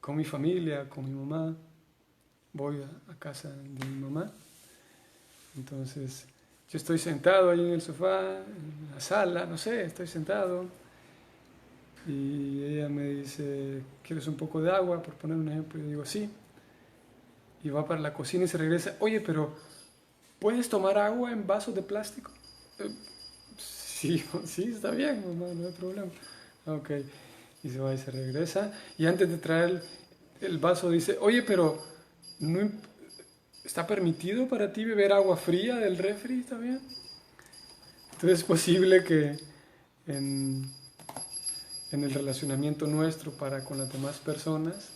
con mi familia, con mi mamá, voy a casa de mi mamá, entonces yo estoy sentado ahí en el sofá, en la sala, no sé, estoy sentado y ella me dice, ¿quieres un poco de agua? Por poner un ejemplo, yo digo, sí. Y va para la cocina y se regresa, oye, pero ¿puedes tomar agua en vasos de plástico? Sí, sí, está bien, mamá, no hay problema. Ok, y se va y se regresa. Y antes de traer el vaso dice, oye, pero ¿no está permitido para ti beber agua fría del refri? ¿Está bien? Entonces es posible que en el relacionamiento nuestro para con las demás personas,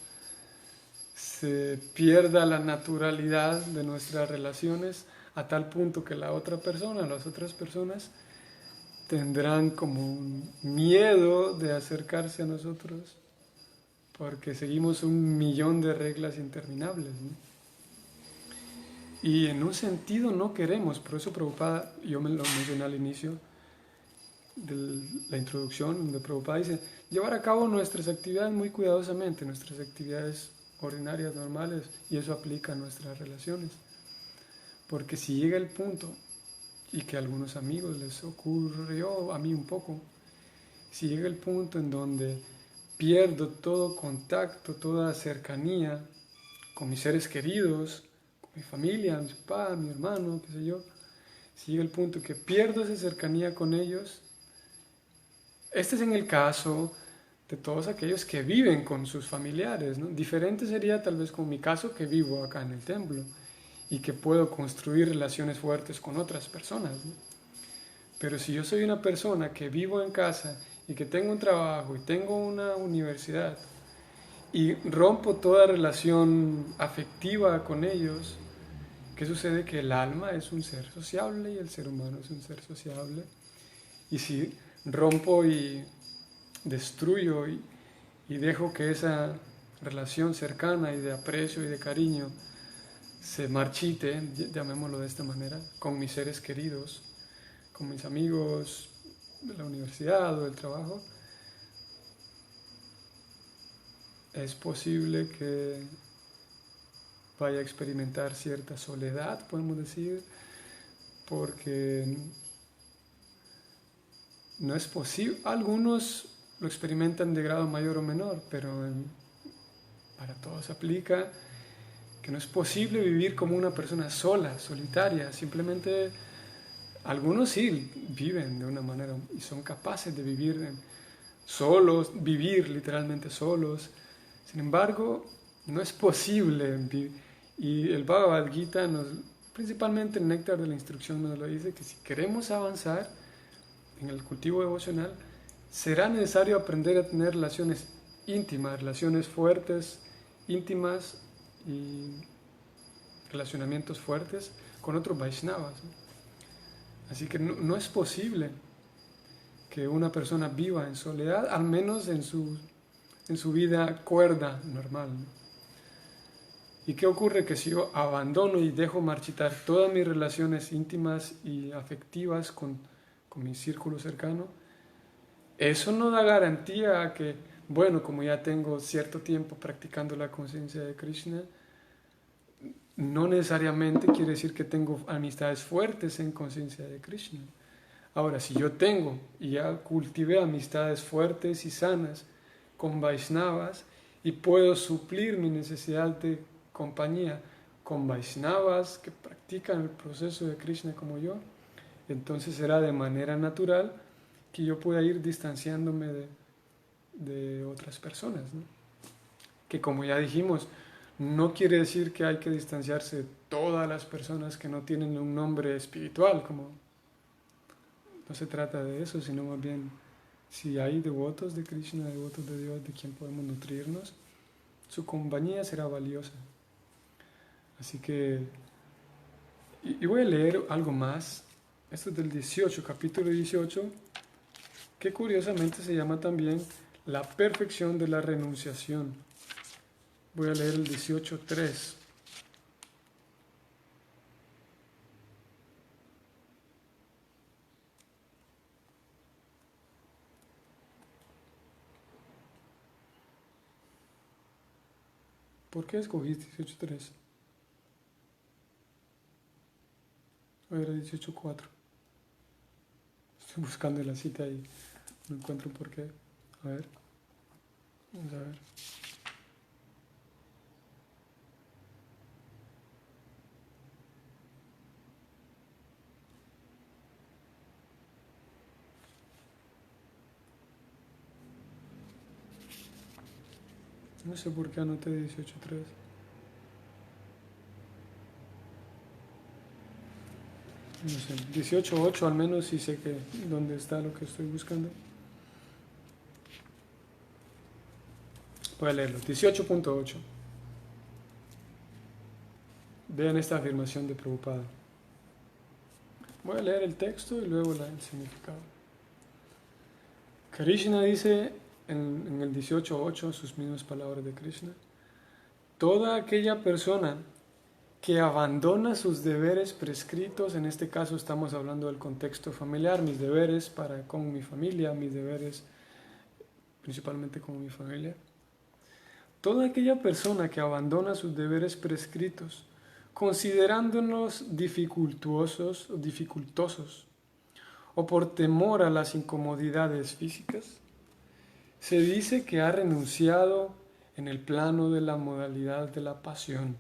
se pierda la naturalidad de nuestras relaciones a tal punto que la otra persona, las otras personas, tendrán como un miedo de acercarse a nosotros porque seguimos un millón de reglas interminables, ¿no? Y en un sentido no queremos, por eso Prabhupada, yo me lo mencioné al inicio de la introducción, donde Prabhupada dice, llevar a cabo nuestras actividades muy cuidadosamente, nuestras actividades ordinarias, normales, y eso aplica a nuestras relaciones. Porque si llega el punto, y que a algunos amigos les ocurrió, a mí un poco, si llega el punto en donde pierdo todo contacto, toda cercanía con mis seres queridos, con mi familia, mi papá, mi hermano, qué sé yo, si llega el punto que pierdo esa cercanía con ellos, este es en el caso de todos aquellos que viven con sus familiares, ¿no? Diferente sería tal vez con mi caso, que vivo acá en el templo y que puedo construir relaciones fuertes con otras personas, ¿no? Pero si yo soy una persona que vivo en casa y que tengo un trabajo y tengo una universidad y rompo toda relación afectiva con ellos, ¿qué sucede? Que el alma es un ser sociable y el ser humano es un ser sociable. Y si rompo y destruyo y dejo que esa relación cercana y de aprecio y de cariño se marchite, llamémoslo de esta manera, con mis seres queridos, con mis amigos de la universidad o del trabajo, es posible que vaya a experimentar cierta soledad, podemos decir, porque no es posible. Algunos lo experimentan de grado mayor o menor, pero para todos aplica que no es posible vivir como una persona sola, solitaria. Simplemente algunos sí viven de una manera y son capaces de vivir solos, vivir literalmente solos. Sin embargo, no es posible. Y el Bhagavad Gita, principalmente el néctar de la instrucción, nos lo dice, que si queremos avanzar en el cultivo devocional, será necesario aprender a tener relaciones íntimas, relaciones fuertes, íntimas y relacionamientos fuertes con otros Vaishnavas, ¿no? Así que no es posible que una persona viva en soledad, al menos en su vida cuerda normal, ¿no? ¿Y qué ocurre? Que si yo abandono y dejo marchitar todas mis relaciones íntimas y afectivas con mi círculo cercano, eso no da garantía a que, bueno, como ya tengo cierto tiempo practicando la conciencia de Krishna, no necesariamente quiere decir que tengo amistades fuertes en conciencia de Krishna. Ahora, si yo tengo y ya cultivé amistades fuertes y sanas con Vaishnavas y puedo suplir mi necesidad de compañía con Vaishnavas que practican el proceso de Krishna como yo, entonces será de manera natural que yo pueda ir distanciándome de otras personas, ¿no? Que como ya dijimos, no quiere decir que hay que distanciarse de todas las personas que no tienen un nombre espiritual, como no se trata de eso, sino más bien si hay devotos de Krishna, devotos de Dios de quien podemos nutrirnos, su compañía será valiosa. Así que, y voy a leer algo más, esto es del 18, capítulo 18, que curiosamente se llama también la perfección de la renunciación. Voy a leer el 18.3. ¿Por qué escogiste 18.3? O era 18.4. Estoy buscando la cita y no encuentro por qué. A ver, vamos a ver. No sé por qué anoté 18.3. no sé, 18.8 al menos, sí sé que dónde está lo que estoy buscando. Voy a leerlo. 18.8. Vean esta afirmación de Prabhupada. Voy a leer el texto y luego el significado. Krishna dice en el 18.8, sus mismas palabras de Krishna: toda aquella persona que abandona sus deberes prescritos, en este caso estamos hablando del contexto familiar, mis deberes con mi familia, mis deberes principalmente con mi familia. Toda aquella persona que abandona sus deberes prescritos, considerándolos dificultuosos o dificultosos, o por temor a las incomodidades físicas, se dice que ha renunciado en el plano de la modalidad de la pasión.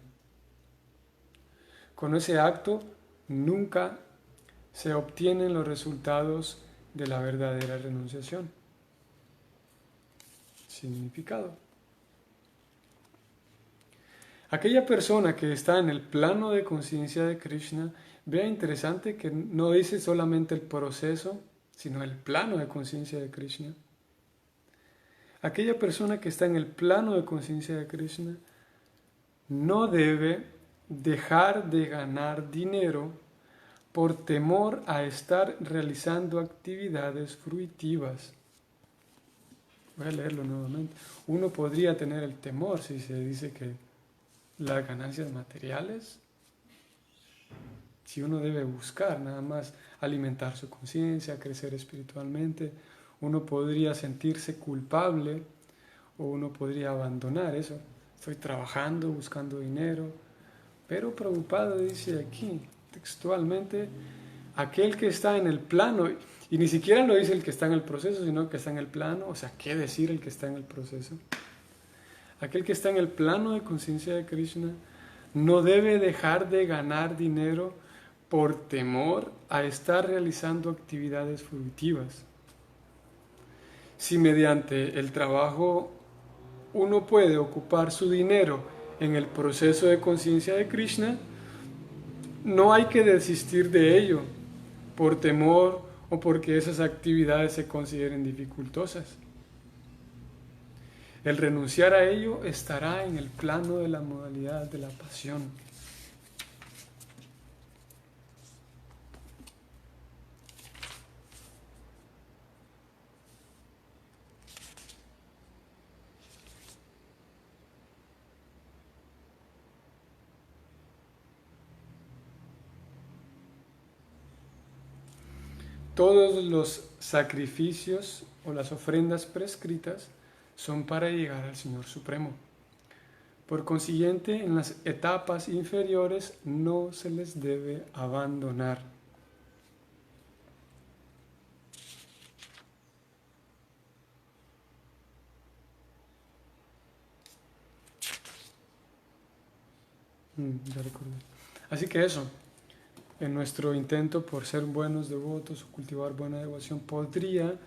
Con ese acto nunca se obtienen los resultados de la verdadera renunciación. Significado: aquella persona que está en el plano de conciencia de Krishna, vea interesante que no dice solamente el proceso, sino el plano de conciencia de Krishna. Aquella persona que está en el plano de conciencia de Krishna no debe dejar de ganar dinero por temor a estar realizando actividades fruitivas. Voy a leerlo nuevamente. Uno podría tener el temor si se dice que las ganancias materiales, si uno debe buscar nada más alimentar su conciencia, crecer espiritualmente, uno podría sentirse culpable o uno podría abandonar eso. Estoy trabajando, buscando dinero, pero Prabhupada dice aquí textualmente: aquel que está en el plano, y ni siquiera lo dice el que está en el proceso, sino que está en el plano, o sea, ¿qué decir el que está en el proceso? Aquel que está en el plano de conciencia de Krishna no debe dejar de ganar dinero por temor a estar realizando actividades fruitivas. Si mediante el trabajo uno puede ocupar su dinero en el proceso de conciencia de Krishna, no hay que desistir de ello por temor o porque esas actividades se consideren dificultosas. El renunciar a ello estará en el plano de la modalidad de la pasión. Todos los sacrificios o las ofrendas prescritas son para llegar al Señor Supremo. Por consiguiente, en las etapas inferiores no se les debe abandonar. Ya recordé. Así que eso, en nuestro intento por ser buenos devotos o cultivar buena devoción, podría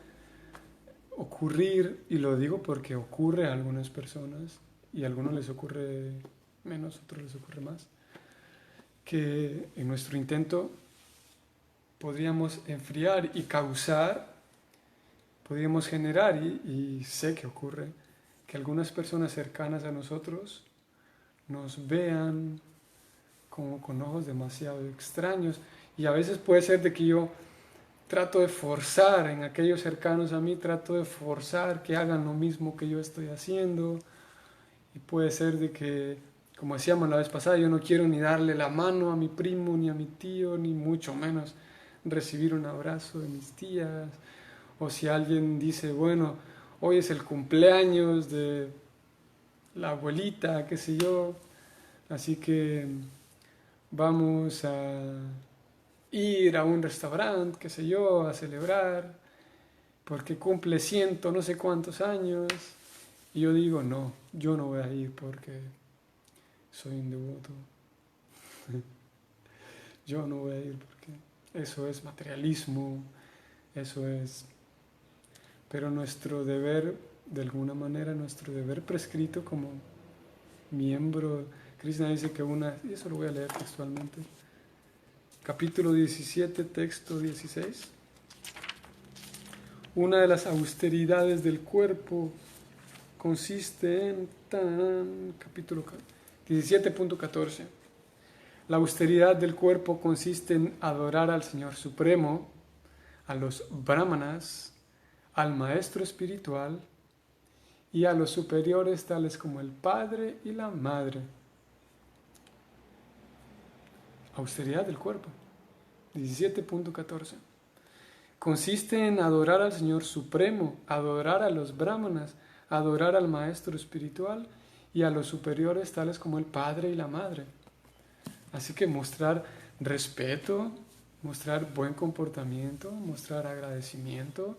ocurrir, y lo digo porque ocurre a algunas personas, y a algunos les ocurre menos, a otros les ocurre más, que en nuestro intento podríamos enfriar y causar, podríamos generar, y sé que ocurre, que algunas personas cercanas a nosotros nos vean como con ojos demasiado extraños, y a veces puede ser de que yo trato de forzar en aquellos cercanos a mí, trato de forzar que hagan lo mismo que yo estoy haciendo, y puede ser de que, como decíamos la vez pasada, yo no quiero ni darle la mano a mi primo, ni a mi tío, ni mucho menos recibir un abrazo de mis tías, o si alguien dice, bueno, hoy es el cumpleaños de la abuelita, qué sé yo, así que vamos a ir a un restaurante, qué sé yo, a celebrar, porque cumple ciento no sé cuántos años, y yo digo, no, yo no voy a ir porque soy un devoto, yo no voy a ir porque eso es materialismo, eso es... Pero nuestro deber, de alguna manera, nuestro deber prescrito como miembro, Krishna dice que y eso lo voy a leer textualmente, capítulo 17, texto 16. Una de las austeridades del cuerpo consiste en capítulo 17.14. La austeridad del cuerpo consiste en adorar al Señor Supremo, a los brahmanas, al maestro espiritual y a los superiores tales como el padre y la madre. Austeridad del cuerpo. 17.14. Consiste en adorar al Señor Supremo, adorar a los brahmanas, adorar al maestro espiritual y a los superiores tales como el padre y la madre. Así que mostrar respeto, mostrar buen comportamiento, mostrar agradecimiento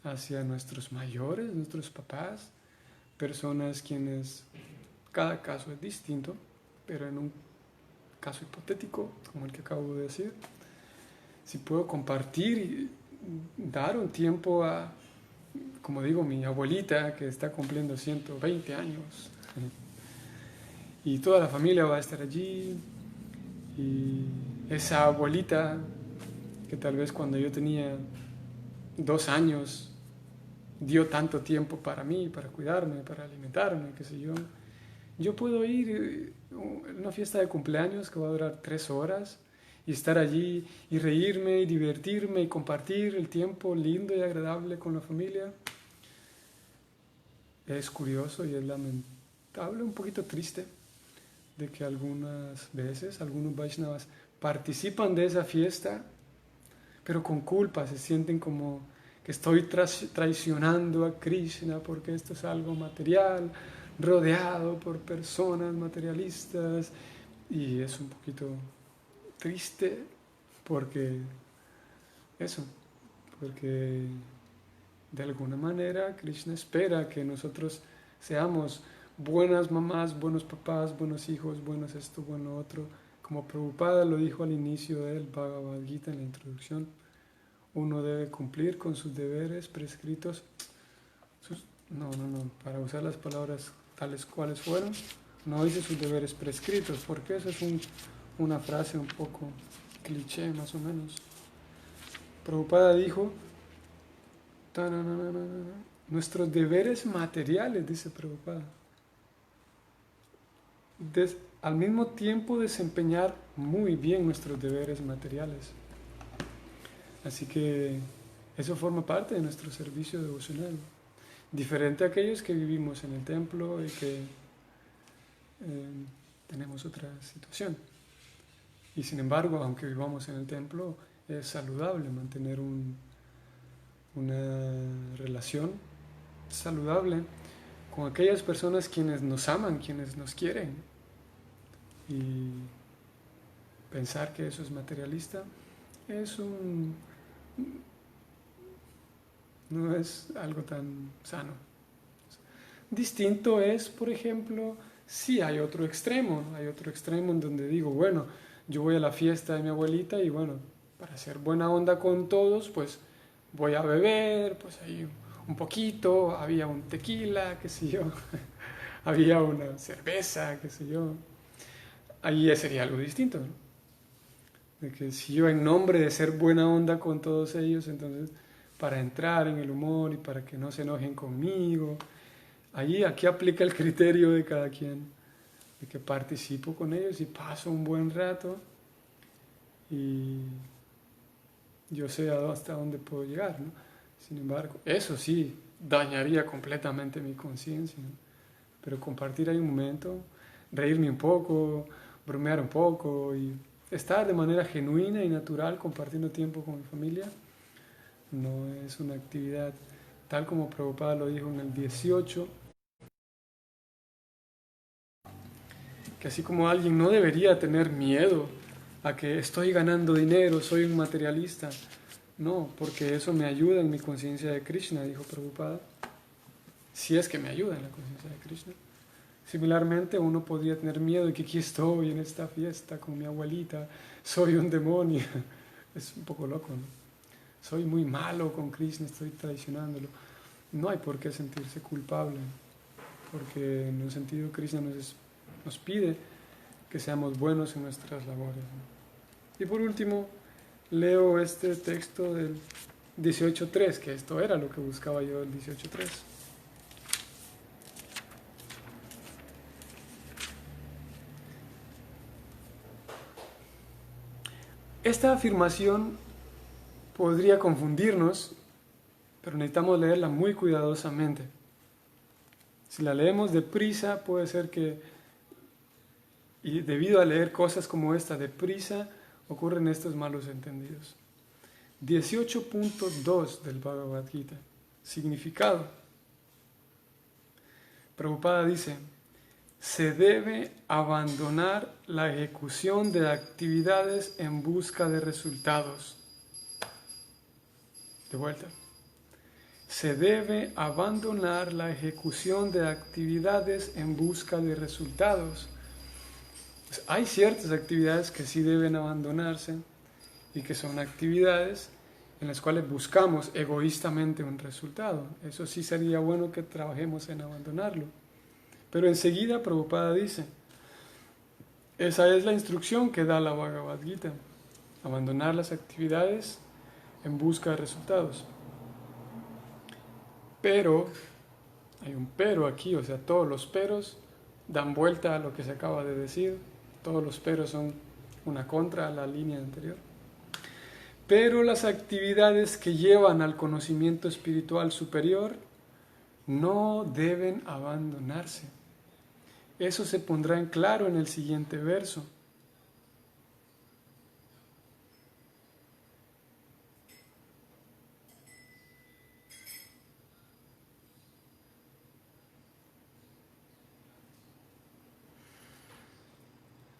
hacia nuestros mayores, nuestros papás, personas quienes, cada caso es distinto, pero en un caso hipotético, como el que acabo de decir, si puedo compartir y dar un tiempo a, como digo, mi abuelita que está cumpliendo 120 años, y toda la familia va a estar allí, y esa abuelita que tal vez cuando yo tenía 2 años dio tanto tiempo para mí, para cuidarme, para alimentarme, qué sé yo. Yo puedo ir a una fiesta de cumpleaños que va a durar 3 horas y estar allí y reírme y divertirme y compartir el tiempo lindo y agradable con la familia. Es curioso y es lamentable, un poquito triste, de que algunas veces algunos Vaishnavas participan de esa fiesta, pero con culpa, se sienten como que estoy traicionando a Krishna porque esto es algo material, rodeado por personas materialistas, y es un poquito triste porque de alguna manera Krishna espera que nosotros seamos buenas mamás, buenos papás, buenos hijos, buenos esto, bueno otro. Como Prabhupada lo dijo al inicio del Bhagavad Gita en la introducción, uno debe cumplir con sus deberes prescritos. Para usar las palabras tales cuales fueron, no dice sus deberes prescritos, porque eso es una frase un poco cliché más o menos. Prabhupada dijo, nuestros deberes materiales, dice Prabhupada, al mismo tiempo desempeñar muy bien nuestros deberes materiales. Así que eso forma parte de nuestro servicio devocional. Diferente a aquellos que vivimos en el templo y que tenemos otra situación. Y sin embargo, aunque vivamos en el templo, es saludable mantener una relación saludable con aquellas personas quienes nos aman, quienes nos quieren. Y pensar que eso es materialista no es algo tan sano. Distinto es, por ejemplo, si hay otro extremo en donde digo, bueno, yo voy a la fiesta de mi abuelita y bueno, para hacer buena onda con todos, pues voy a beber, pues ahí un poquito, había un tequila, qué sé yo, había una cerveza, qué sé yo. Ahí sería algo distinto, ¿no? De que si yo en nombre de ser buena onda con todos ellos, entonces para entrar en el humor y para que no se enojen conmigo, aquí aplica el criterio de cada quien, de que participo con ellos y paso un buen rato y yo sé hasta dónde puedo llegar, ¿no? Sin embargo, eso sí dañaría completamente mi conciencia, ¿no? Pero compartir ahí un momento, reírme un poco, bromear un poco y estar de manera genuina y natural compartiendo tiempo con mi familia, no es una actividad tal como Prabhupada lo dijo en el 18, que así como alguien no debería tener miedo a que estoy ganando dinero, soy un materialista, no, porque eso me ayuda en mi conciencia de Krishna, dijo Prabhupada, si es que me ayuda en la conciencia de Krishna. Similarmente, uno podría tener miedo de que aquí estoy en esta fiesta con mi abuelita, soy un demonio. Es un poco loco, ¿no? Soy muy malo con Krishna, estoy traicionándolo. No hay por qué sentirse culpable, porque en un sentido Krishna nos pide que seamos buenos en nuestras labores, ¿no? Y por último, leo este texto del 18.3, que esto era lo que buscaba yo del 18.3. Esta afirmación podría confundirnos, pero necesitamos leerla muy cuidadosamente. Si la leemos deprisa, puede ser que, y debido a leer cosas como esta deprisa, ocurren estos malos entendidos. 18.2 del Bhagavad Gita. Significado. Prabhupada dice: se debe abandonar la ejecución de actividades en busca de resultados. De vuelta. Se debe abandonar la ejecución de actividades en busca de resultados. Pues hay ciertas actividades que sí deben abandonarse y que son actividades en las cuales buscamos egoístamente un resultado. Eso sí sería bueno que trabajemos en abandonarlo. Pero enseguida Prabhupada dice, esa es la instrucción que da la Bhagavad Gita, abandonar las actividades en busca de resultados. Pero, hay un pero aquí, o sea, todos los peros dan vuelta a lo que se acaba de decir, todos los peros son una contra a la línea anterior. Pero las actividades que llevan al conocimiento espiritual superior no deben abandonarse. Eso se pondrá en claro en el siguiente verso.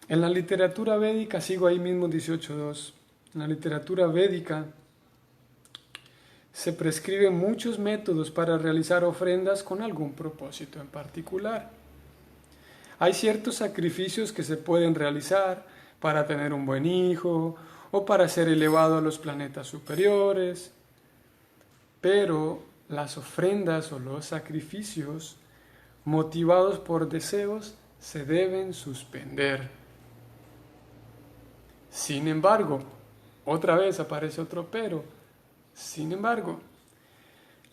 En la literatura védica, sigo ahí mismo 18.2, en la literatura védica se prescriben muchos métodos para realizar ofrendas con algún propósito en particular. Hay ciertos sacrificios que se pueden realizar para tener un buen hijo o para ser elevado a los planetas superiores, pero las ofrendas o los sacrificios motivados por deseos se deben suspender. Sin embargo, otra vez aparece otro pero. Sin embargo,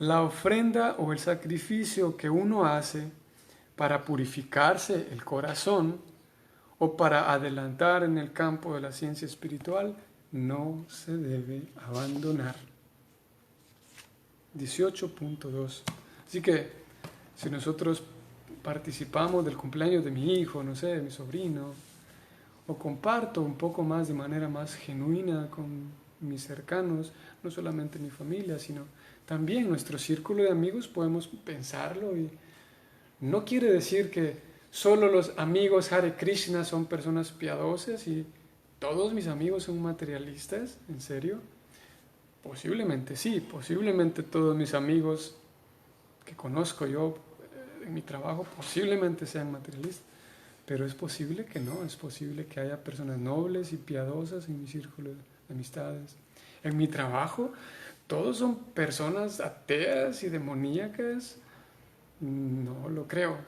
la ofrenda o el sacrificio que uno hace para purificarse el corazón o para adelantar en el campo de la ciencia espiritual no se debe abandonar. 18.2. Así que si nosotros participamos del cumpleaños de mi hijo, no sé, de mi sobrino, o comparto un poco más de manera más genuina con mis cercanos, no solamente mi familia, sino también nuestro círculo de amigos, podemos pensarlo. Y no quiere decir que solo los amigos Hare Krishna son personas piadosas y todos mis amigos son materialistas, ¿en serio? Posiblemente sí, posiblemente todos mis amigos que conozco yo en mi trabajo posiblemente sean materialistas. Pero es posible que no, es posible que haya personas nobles y piadosas en mi círculo de amistades. En mi trabajo, todos son personas ateas y demoníacas. No lo creo.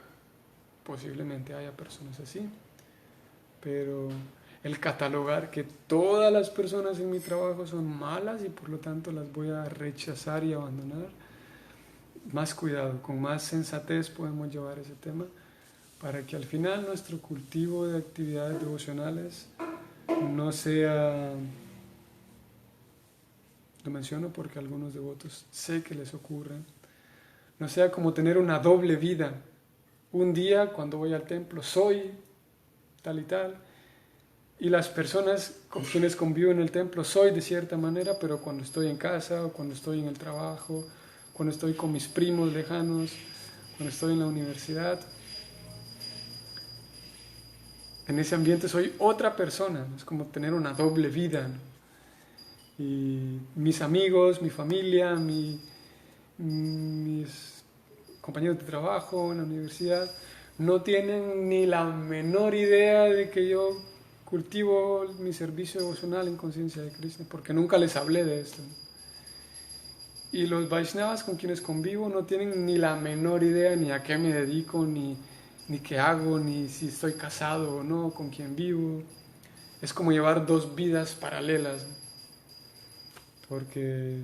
Posiblemente haya personas así. Pero el catalogar que todas las personas en mi trabajo son malas y por lo tanto las voy a rechazar y abandonar, más cuidado, con más sensatez podemos llevar ese tema, para que al final nuestro cultivo de actividades devocionales no sea, lo menciono porque a algunos devotos sé que les ocurre, no sea como tener una doble vida. Un día cuando voy al templo soy tal y tal, y las personas con quienes convivo en el templo soy de cierta manera, pero cuando estoy en casa o cuando estoy en el trabajo, cuando estoy con mis primos lejanos, cuando estoy en la universidad, en ese ambiente soy otra persona. Es como tener una doble vida, ¿no? Y mis amigos, mi familia, mis compañeros de trabajo en la universidad no tienen ni la menor idea de que yo cultivo mi servicio devocional en conciencia de Krishna, porque nunca les hablé de esto. Y los Vaishnavas con quienes convivo no tienen ni la menor idea ni a qué me dedico, ni qué hago, ni si estoy casado o no, con quién vivo. es como llevar dos vidas paralelas, ¿no? Porque,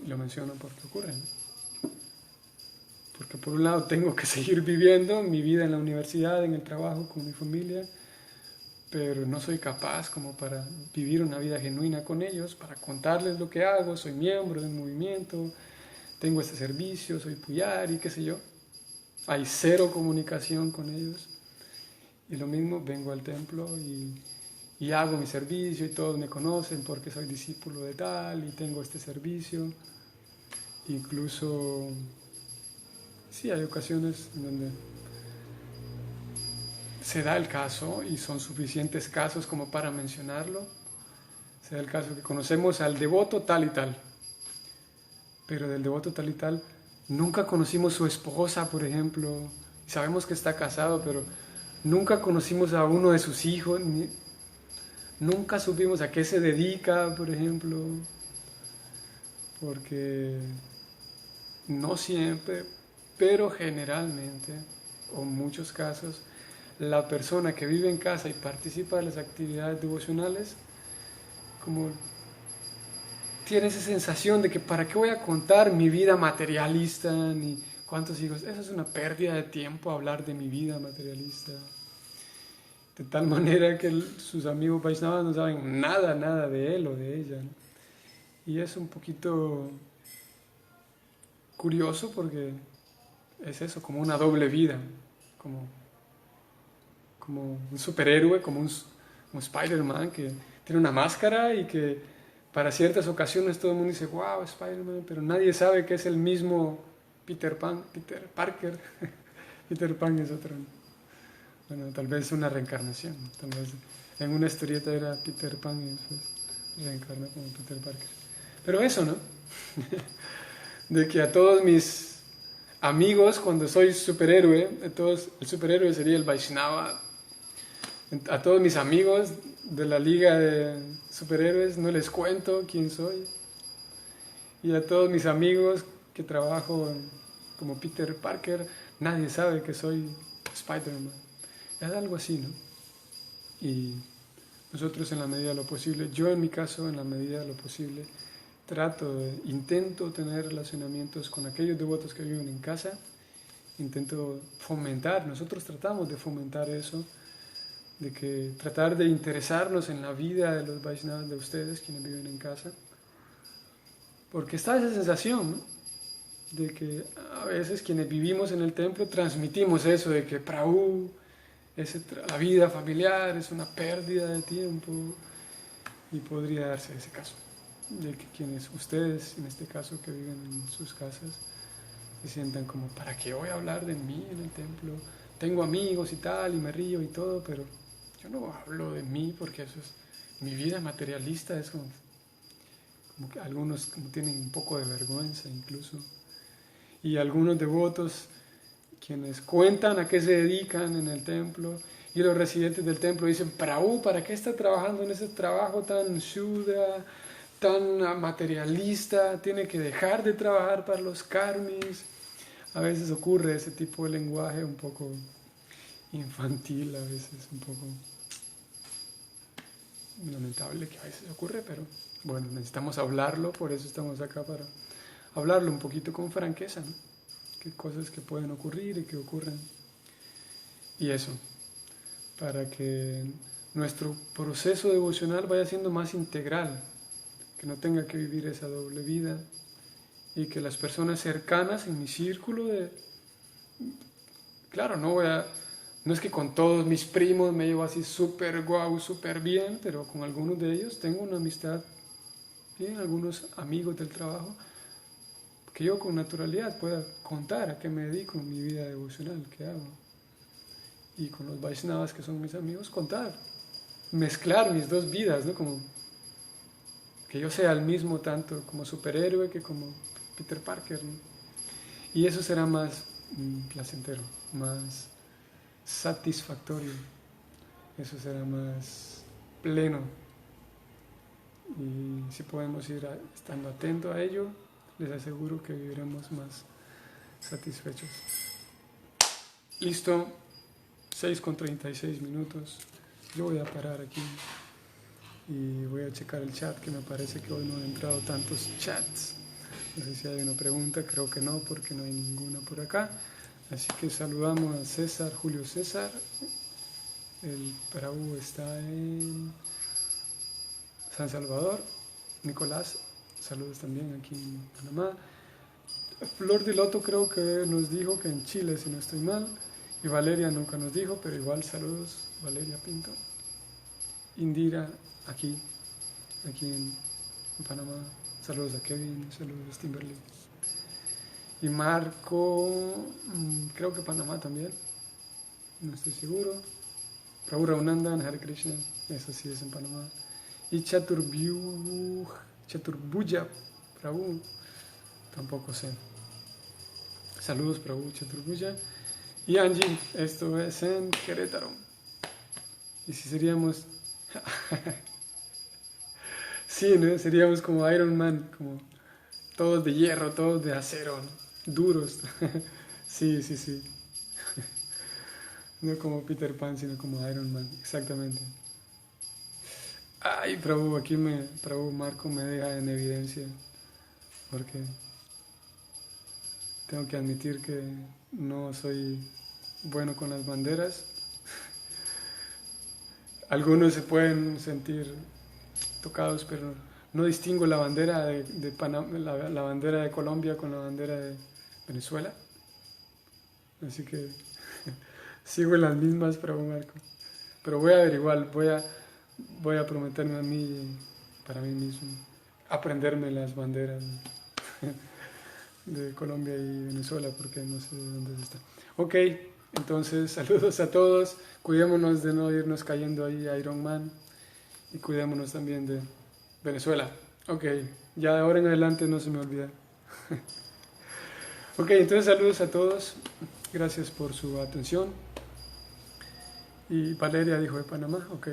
lo menciono porque ocurre, ¿no? Porque por un lado tengo que seguir viviendo mi vida en la universidad, en el trabajo, con mi familia, pero no soy capaz como para vivir una vida genuina con ellos, para contarles lo que hago, soy miembro de un movimiento, tengo este servicio, soy puyari, qué sé yo. Hay cero comunicación con ellos. Y lo mismo, vengo al templo y hago mi servicio y todos me conocen porque soy discípulo de tal y tengo este servicio. Incluso, sí, hay ocasiones en donde se da el caso, y son suficientes casos como para mencionarlo, se da el caso que conocemos al devoto tal y tal, pero del devoto tal y tal nunca conocimos su esposa, por ejemplo, y sabemos que está casado, pero nunca conocimos a uno de sus hijos, nunca supimos a qué se dedica, por ejemplo, porque no siempre, pero generalmente, o en muchos casos, la persona que vive en casa y participa de las actividades devocionales, como tiene esa sensación de que para qué voy a contar mi vida materialista, ni cuántos hijos, eso es una pérdida de tiempo hablar de mi vida materialista. De tal manera que sus amigos Vaishnavas no saben nada de él o de ella, ¿no? Y es un poquito curioso porque es eso, como una doble vida, como un superhéroe, como un Spider-Man que tiene una máscara y que para ciertas ocasiones todo el mundo dice, wow, Spider-Man, pero nadie sabe que es el mismo Peter Parker. Peter Pan es otro, ¿no? Bueno, tal vez una reencarnación, tal vez en una historieta era Peter Pan y después reencarna como Peter Parker. Pero eso, ¿no? De que a todos mis amigos, cuando soy superhéroe, el superhéroe sería el Vaishnava. A todos mis amigos de la liga de superhéroes no les cuento quién soy. Y a todos mis amigos que trabajo como Peter Parker, nadie sabe que soy Spider-Man. Es algo así, ¿no? Y nosotros en la medida de lo posible, yo en mi caso, en la medida de lo posible, intento tener relacionamientos con aquellos devotos que viven en casa, intento fomentar, nosotros tratamos de fomentar eso, de que tratar de interesarnos en la vida de los Vaishnavas de ustedes, quienes viven en casa, porque está esa sensación, ¿no? De que a veces quienes vivimos en el templo transmitimos eso de que Prabhu, la vida familiar es una pérdida de tiempo, y podría darse ese caso, de que quienes ustedes, en este caso, que viven en sus casas, se sientan como, ¿para qué voy a hablar de mí en el templo? Tengo amigos y tal, y me río y todo, pero yo no hablo de mí porque eso es, mi vida materialista es como que algunos como tienen un poco de vergüenza incluso. Y algunos devotos, quienes cuentan a qué se dedican en el templo, y los residentes del templo dicen, Prabhu, ¿para qué está trabajando en ese trabajo tan shudra, tan materialista? Tiene que dejar de trabajar para los karmis. A veces ocurre ese tipo de lenguaje un poco infantil, a veces un poco lamentable que a veces ocurre, pero bueno, necesitamos hablarlo, por eso estamos acá, para hablarlo un poquito con franqueza, ¿no? Qué cosas que pueden ocurrir y que ocurren. Y eso, para que nuestro proceso devocional vaya siendo más integral, que no tenga que vivir esa doble vida, y que las personas cercanas en mi círculo claro, no es que con todos mis primos me llevo así súper guau, súper bien, pero con algunos de ellos tengo una amistad bien, algunos amigos del trabajo, que yo con naturalidad pueda contar a qué me dedico en mi vida devocional, qué hago. Y con los Vaishnavas, que son mis amigos, contar, mezclar mis dos vidas, ¿no? Como que yo sea el mismo tanto como superhéroe que como Peter Parker, ¿no? Y eso será más placentero, más satisfactorio, eso será más pleno. Y si podemos ir estando atentos a ello, les aseguro que viviremos más satisfechos. Listo, 6:36 minutos. Yo voy a parar aquí y voy a checar el chat, que me parece que hoy no han entrado tantos chats. No sé si hay una pregunta, creo que no, porque no hay ninguna por acá. Así que saludamos a César, Julio César. El Prabhu está en San Salvador. Nicolás, saludos también aquí en Panamá. Flor de Loto creo que nos dijo que en Chile, si no estoy mal. Y Valeria nunca nos dijo, pero igual saludos, Valeria Pinto. Indira, aquí en Panamá. Saludos a Kevin, saludos a Timberlake. Y Marco, creo que Panamá también, no estoy seguro. Prabhu Raghunandan, Hare Krishna, eso sí es en Panamá. Y Chaturbuja Prabhu, tampoco sé. Saludos Prabhu Chaturbuja. Y Angie, esto es en Querétaro. Y si seríamos... sí, ¿no? Seríamos como Iron Man, como todos de hierro, todos de acero, ¿no? Duros. Sí. No como Peter Pan, sino como Iron Man, exactamente. Ay, Prabhu, Prabhu Marco me deja en evidencia, porque tengo que admitir que no soy bueno con las banderas. Algunos se pueden sentir tocados, pero no distingo la bandera de Panamá, la bandera de Colombia con la bandera de Venezuela. Así que sigo en las mismas, Prabhu Marco. Pero voy a averiguar, voy a prometerme a mí, para mí mismo, aprenderme las banderas de Colombia y Venezuela, porque no sé de dónde está. Ok, entonces saludos a todos, cuidémonos de no irnos cayendo ahí a Iron Man y cuidémonos también de Venezuela. Ok, ya de ahora en adelante no se me olvida. Ok, entonces saludos a todos, gracias por su atención. Y Valeria dijo de Panamá, ok.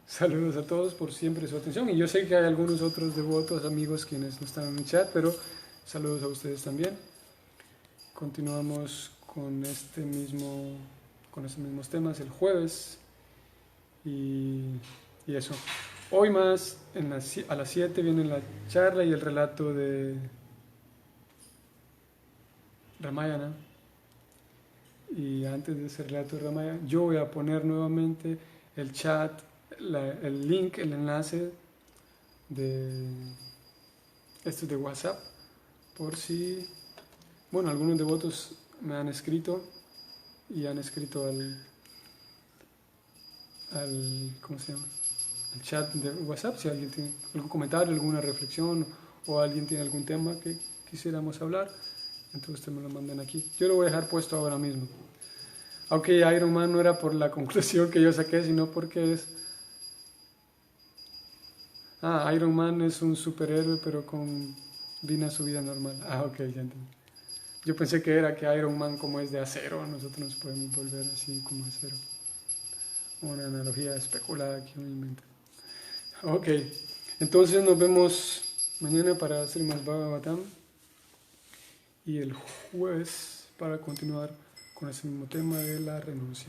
Saludos a todos por siempre su atención. Y yo sé que hay algunos otros devotos, amigos, quienes no están en el chat, pero saludos a ustedes también. Continuamos con estos mismos temas el jueves. Y eso. Hoy más, a las 7 viene la charla y el relato de Ramayana. Y antes de ese relato de Ramayana, yo voy a poner nuevamente el chat, el link, el enlace de esto de WhatsApp, por si, bueno, algunos devotos me han escrito y han escrito ¿cómo se llama? El chat de WhatsApp, si alguien tiene algún comentario, alguna reflexión o alguien tiene algún tema que quisiéramos hablar, entonces ustedes me lo mandan aquí. Yo lo voy a dejar puesto ahora mismo. Aunque Iron Man no era por la conclusión que yo saqué, sino porque Iron Man es un superhéroe, pero vino a su vida normal. Ok, ya entendí. Yo pensé que era que Iron Man, como es de acero, nosotros nos podemos volver así como acero. Una analogía especulada que uno inventa. Ok, entonces nos vemos mañana para hacer más Bhagavatam y el jueves para continuar con ese mismo tema de la renuncia.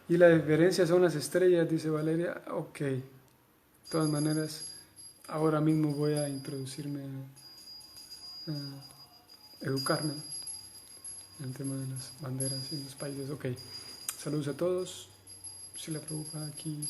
Y la diferencia son las estrellas, dice Valeria. Ok, de todas maneras, ahora mismo voy a introducirme a educarme en el tema de las banderas en los países. Ok, saludos a todos. Si la preocupa aquí,